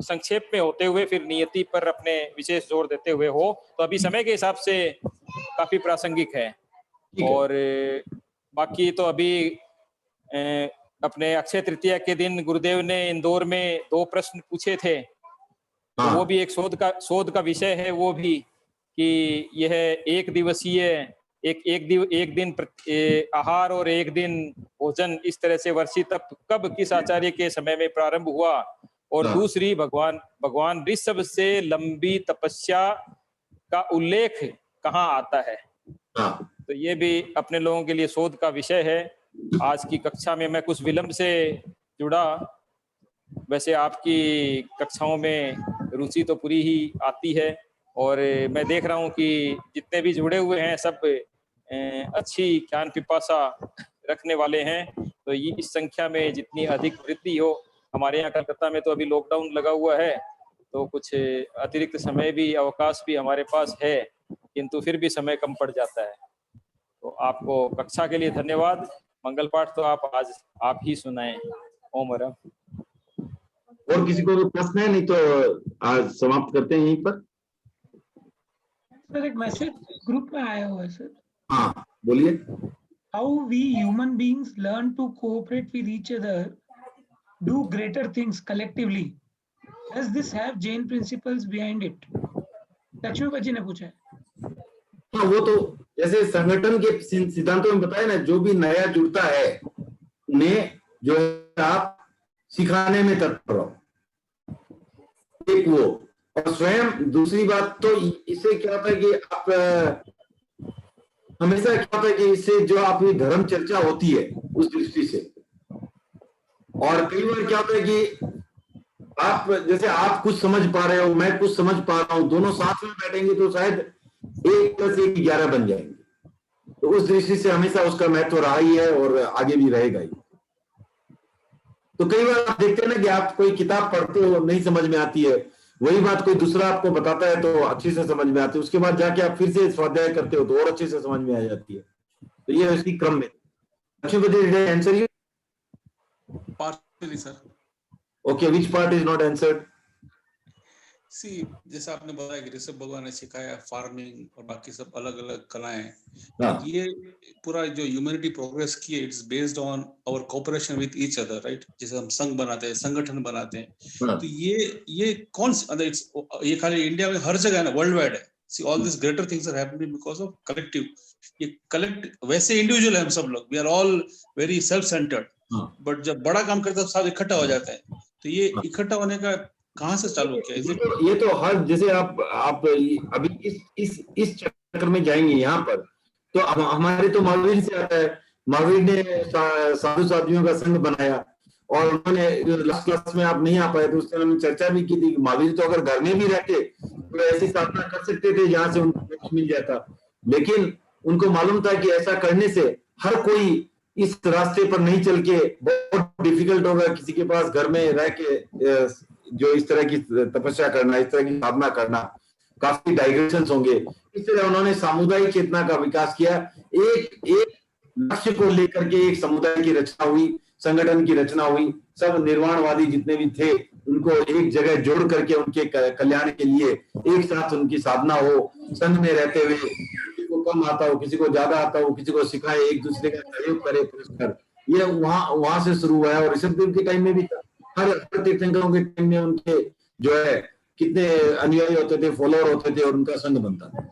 संक्षेप में होते हुए फिर नियति पर अपने विशेष जोर देते हुए हो, तो अभी समय के हिसाब से काफी प्रासंगिक है। और बाकी तो अभी अपने अक्षय तृतीया के दिन गुरुदेव ने इंदौर में 2 प्रश्न पूछे थे, तो वो भी एक शोध का विषय है वो भी, कि यह एक दिवसीय एक दिन आहार और एक दिन भोजन इस तरह से वर्षित कब किस आचार्य के समय में प्रारंभ हुआ, और दूसरी भगवान ऋषभ से लंबी तपस्या का उल्लेख कहाँ आता है। तो ये भी अपने लोगों के लिए शोध का विषय है। आज की कक्षा में मैं कुछ विलंब से जुड़ा, वैसे आपकी कक्षाओं में रुचि तो पूरी ही आती है, और मैं देख रहा हूँ कि जितने भी जुड़े हुए हैं सब अच्छी ज्ञान पिपासा रखने वाले हैं। तो ये इस संख्या में जितनी अधिक वृद्धि हो, हमारे यहाँ कलकत्ता में तो अभी लॉकडाउन लगा हुआ है, तो कुछ अतिरिक्त समय भी अवकाश भी हमारे पास है, किंतु फिर भी समय कम पड़ जाता है। तो आपको कक्षा के लिए धन्यवाद। मंगल पाठ तो आज आप ही सुनाएं। ओम हरम। और किसी को प्रश्न है? नहीं तो आज समाप्त करते हैं यहीं पर। सर एक मैसेज ग्रुप में आया हुआ है सर। हाँ बोलिए। How we human beings learn to cooperate with each other, do greater things collectively, does this have Jain principles behind it? Lakshmipati ji ने पूछा है। हाँ, वो तो जैसे संगठन के सिद्धांतों में बताया ना, जो भी नया जुड़ता है उन्हें जो है आप सिखाने में तत्पर रहो, एक वो। और स्वयं दूसरी बात तो इससे क्या होता है कि आप हमेशा क्या होता है कि इससे जो आपकी धर्म चर्चा होती है उस दृष्टि से, और कई बार क्या होता है कि आप जैसे आप कुछ समझ पा रहे हो, मैं कुछ समझ पा रहा हूं, दोनों साथ में बैठेंगे तो शायद 1+1=11 बन जाएंगे। तो उस दृष्टि से हमेशा उसका महत्व रहा ही है और आगे भी रहेगा ही। तो कई बार आप देखते हैं ना कि आप कोई किताब पढ़ते हो, नहीं समझ में आती है, वही बात कोई दूसरा आपको बताता है तो अच्छे से समझ में आती है, उसके बाद जाके आप फिर से स्वाध्याय करते हो तो और अच्छे से समझ में आ जाती है। तो ये इसी क्रम में। Lakshmipati answer you? Partially, sir. Okay, which part is not answered? सी जैसा आपने बताया कि ऋषभ भगवान ने सिखाया फार्मिंग और बाकी सब अलग अलग कलाएं, ये पूरा जो ह्यूमैनिटी प्रोग्रेस की है, it's based on our cooperation with each other, right? जैसे हम संघ बनाते हैं, संगठन बनाते हैं, तो ये कौन ये खाली इंडिया में हर जगह है ना, वर्ल्ड वाइड है। See all this greater things are happening because of collective. ये कलेक्ट वैसे इंडिविजुअल है हम सब लोग, we are all very self centred, but जब बड़ा काम करते हैं सब इकट्ठा हो जाता है। तो ये इकट्ठा होने का कहाँ से चालू किया? ये तो हर जैसे आप अभी इस चक्कर में जाएंगे यहाँ पर, तो हमारे तो महावीर से आता है। महावीर ने साधु साधियों का संघ बनाया, और उन्होंने लास्ट क्लास में आप नहीं आ पाए तो उससे हमने चर्चा भी की थी कि महावीर तो अगर घर में भी रहते तो ऐसी साधना कर सकते थे जहां से उनको मोक्ष मिल जाता, लेकिन उनको मालूम था कि ऐसा करने से हर कोई इस रास्ते पर नहीं चल के बहुत डिफिकल्ट होगा किसी के पास घर में रह के जो इस तरह की तपस्या करना, इस तरह की साधना करना, काफी डाइग्रेशंस होंगे। इस तरह उन्होंने सामुदायिक चेतना का विकास किया। एक लक्ष्य को लेकर के एक समुदाय की रचना हुई, संगठन की रचना हुई। सब निर्वाणवादी जितने भी थे उनको एक जगह जोड़ करके उनके कल्याण के लिए एक साथ उनकी साधना हो, संघ में रहते हुए किसी को कम आता हो, किसी को ज्यादा आता हो, किसी को सिखाए, एक दूसरे का सहयोग करे पुरस्कार। ये वहां से शुरू हुआ है। और ऋषभ देव के टाइम में भी हर तीर्थंकरों के टाइम में उनके जो है कितने अनुयायी होते थे, फॉलोअर होते थे, और उनका संघ बनता था।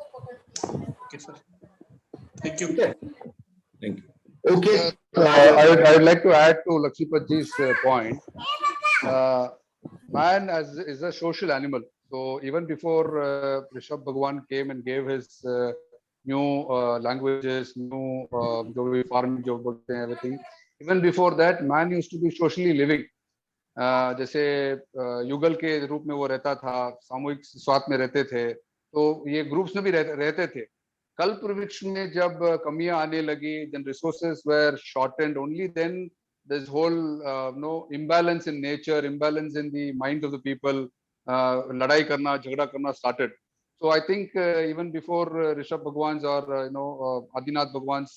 Thank you. Thank you. Okay. I would like to add to Lakshmipatji's point. Man is a social animal. So even before Rishabh Bhagwan came and gave his new languages, new farming, everything. Even before that, man used to be socially living. जैसे युगल के रूप में वो रहता था, सामूहिक स्वाद में रहते थे, तो ये ग्रुप्स में भी रहते थे। कल्प वृक्ष में जब कमियां आने लगी, then resources were shortened, only then this whole imbalance in nature, imbalance in the minds of the people, लड़ाई करना, झगड़ा करना started. So I think even before Rishabh Bhagwan's or Adinath Bhagwan's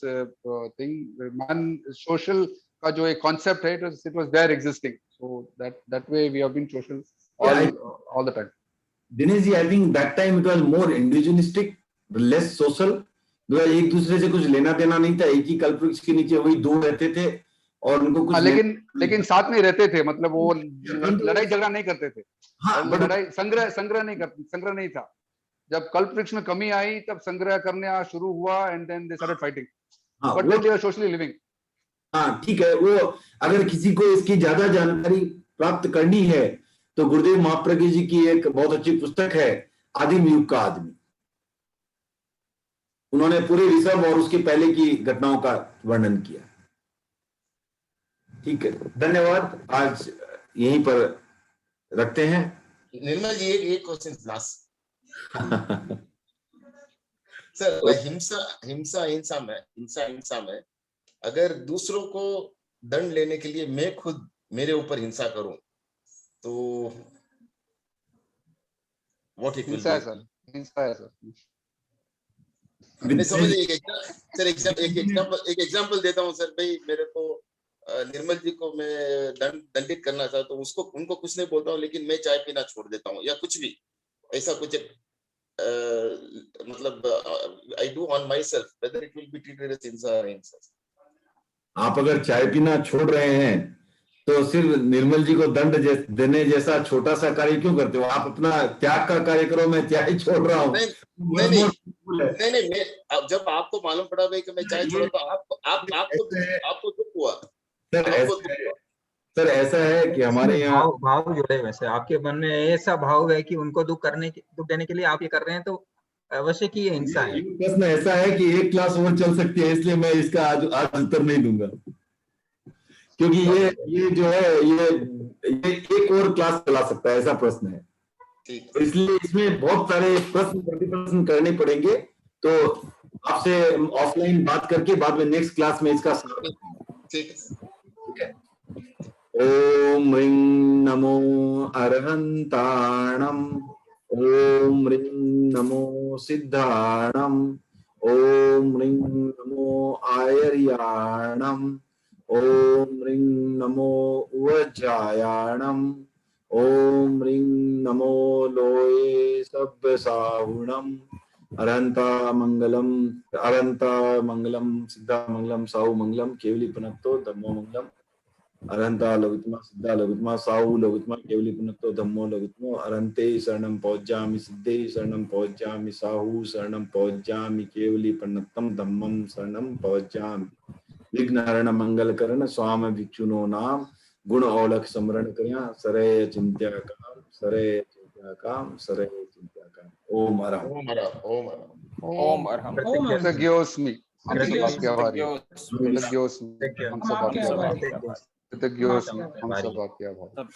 thing, man social का जो एक concept है, it was there existing. So that way we have been social all the time. Dinesh ji, I think that time it was more individualistic, less social. एक दूसरे से कुछ लेना देना नहीं था, एक ही कल्पवृक्ष के नीचे वही दो रहते थे और उनको कुछ लेकिन साथ में रहते थे, मतलब वो लड़ाई झगड़ा नहीं करते थे। लड़ाई संग्रह नहीं था। जब कल्पवृक्ष में कमी आई तब संग्रह करना शुरू हुआ and then they started fighting, but they are socially living. हाँ ठीक है, वो अगर किसी को इसकी ज्यादा जानकारी प्राप्त करनी है तो गुरुदेव महाप्रज्ञ जी की एक बहुत अच्छी पुस्तक है, आदिम युग का आदमी। उन्होंने पूरे ऋषभ और उसके पहले की घटनाओं का वर्णन किया। ठीक है, धन्यवाद, आज यहीं पर रखते हैं। निर्मल जी एक क्वेश्चन लास्ट। सर, हिंसा में अगर दूसरों को दंड लेने के लिए मैं खुद मेरे ऊपर हिंसा करूं तो व्हाट इट विल बी? हिंसा है सर। मैं समझ एक एग्जांपल देता हूं सर। भाई मेरे को निर्मल जी को मैं दंडित करना चाहता हूँ, उनको कुछ नहीं बोलता हूँ, लेकिन मैं चाय पीना छोड़ देता हूँ या कुछ भी ऐसा कुछ मतलब I do on myself, whether it will be treated as हिंसा or हिंसा। आप अगर चाय पीना छोड़ रहे हैं तो सिर्फ निर्मल जी को दंड देने जैसा छोटा सा कार्य क्यों करते हो? आप अपना त्याग का कार्य करो, मैं चाय छोड़ रहा हूँ। नहीं, मैं जब आपको मालूम पड़ा भाई कि मैं चाय छोड़ा तो आपको दुख हुआ। सर ऐसा है कि हमारे यहाँ भाव जुड़े, वैसे आपके मन में ऐसा भाव है कि उनको दुख देने के लिए आप ये कर रहे हैं, तो अवश्य की ये हिंसा है। प्रश्न ऐसा है कि एक क्लास और चल सकती है, इसलिए मैं इसका आज उत्तर नहीं दूंगा, क्योंकि ये जो है ये एक और क्लास चला सकता है, ऐसा प्रश्न है। तो इसलिए इसमें बहुत सारे प्रश्न प्रतिप्रश्न करने पड़ेंगे, तो आपसे ऑफलाइन बात करके बाद में नेक्स्ट क्लास में इसका ठीक है। ओम ह्रीं नमो अरहंताणम, ओम ह्रीं नमो सिद्धाणम, ओम ह्रीं नमो आयर्याणम, ओम ह्रीं नमो उवज्जायाणम, ओम ह्रीं नमो लोये सब्बसाहुणम, अरहंता मंगलम सिद्धा मंगलम साहु मंगलम केवली पुनक्तो धम्मो मंगलम, अरहंता लघुत्मा सिद्धा लघुत्मा साहु लघुत्मा केवली पुनक्तो धम्मो लघुत्मो, अरहंते शरणं पौज्यामि सिद्धे शरणं पौज्यामि साहु शरणं पौज्यामि केवली पुनक्तम धम्मं शरणं पौज्यामि, विघ्नहरण मंगलकरण स्वाम भिक्षुनो नाम, गुण औलख स्मरण करिया सरय चिंत्या काम, सरय चिंत्या काम, सरय चिंत्या काम। ओम अरहम कृतज्ञोस्मि, हम सब आपके आभारी हैं। कृतज्ञोस्मि, हम सब आपके आभारी हैं। कृतज्ञोस्मि, हम सब आपके आभारी हैं।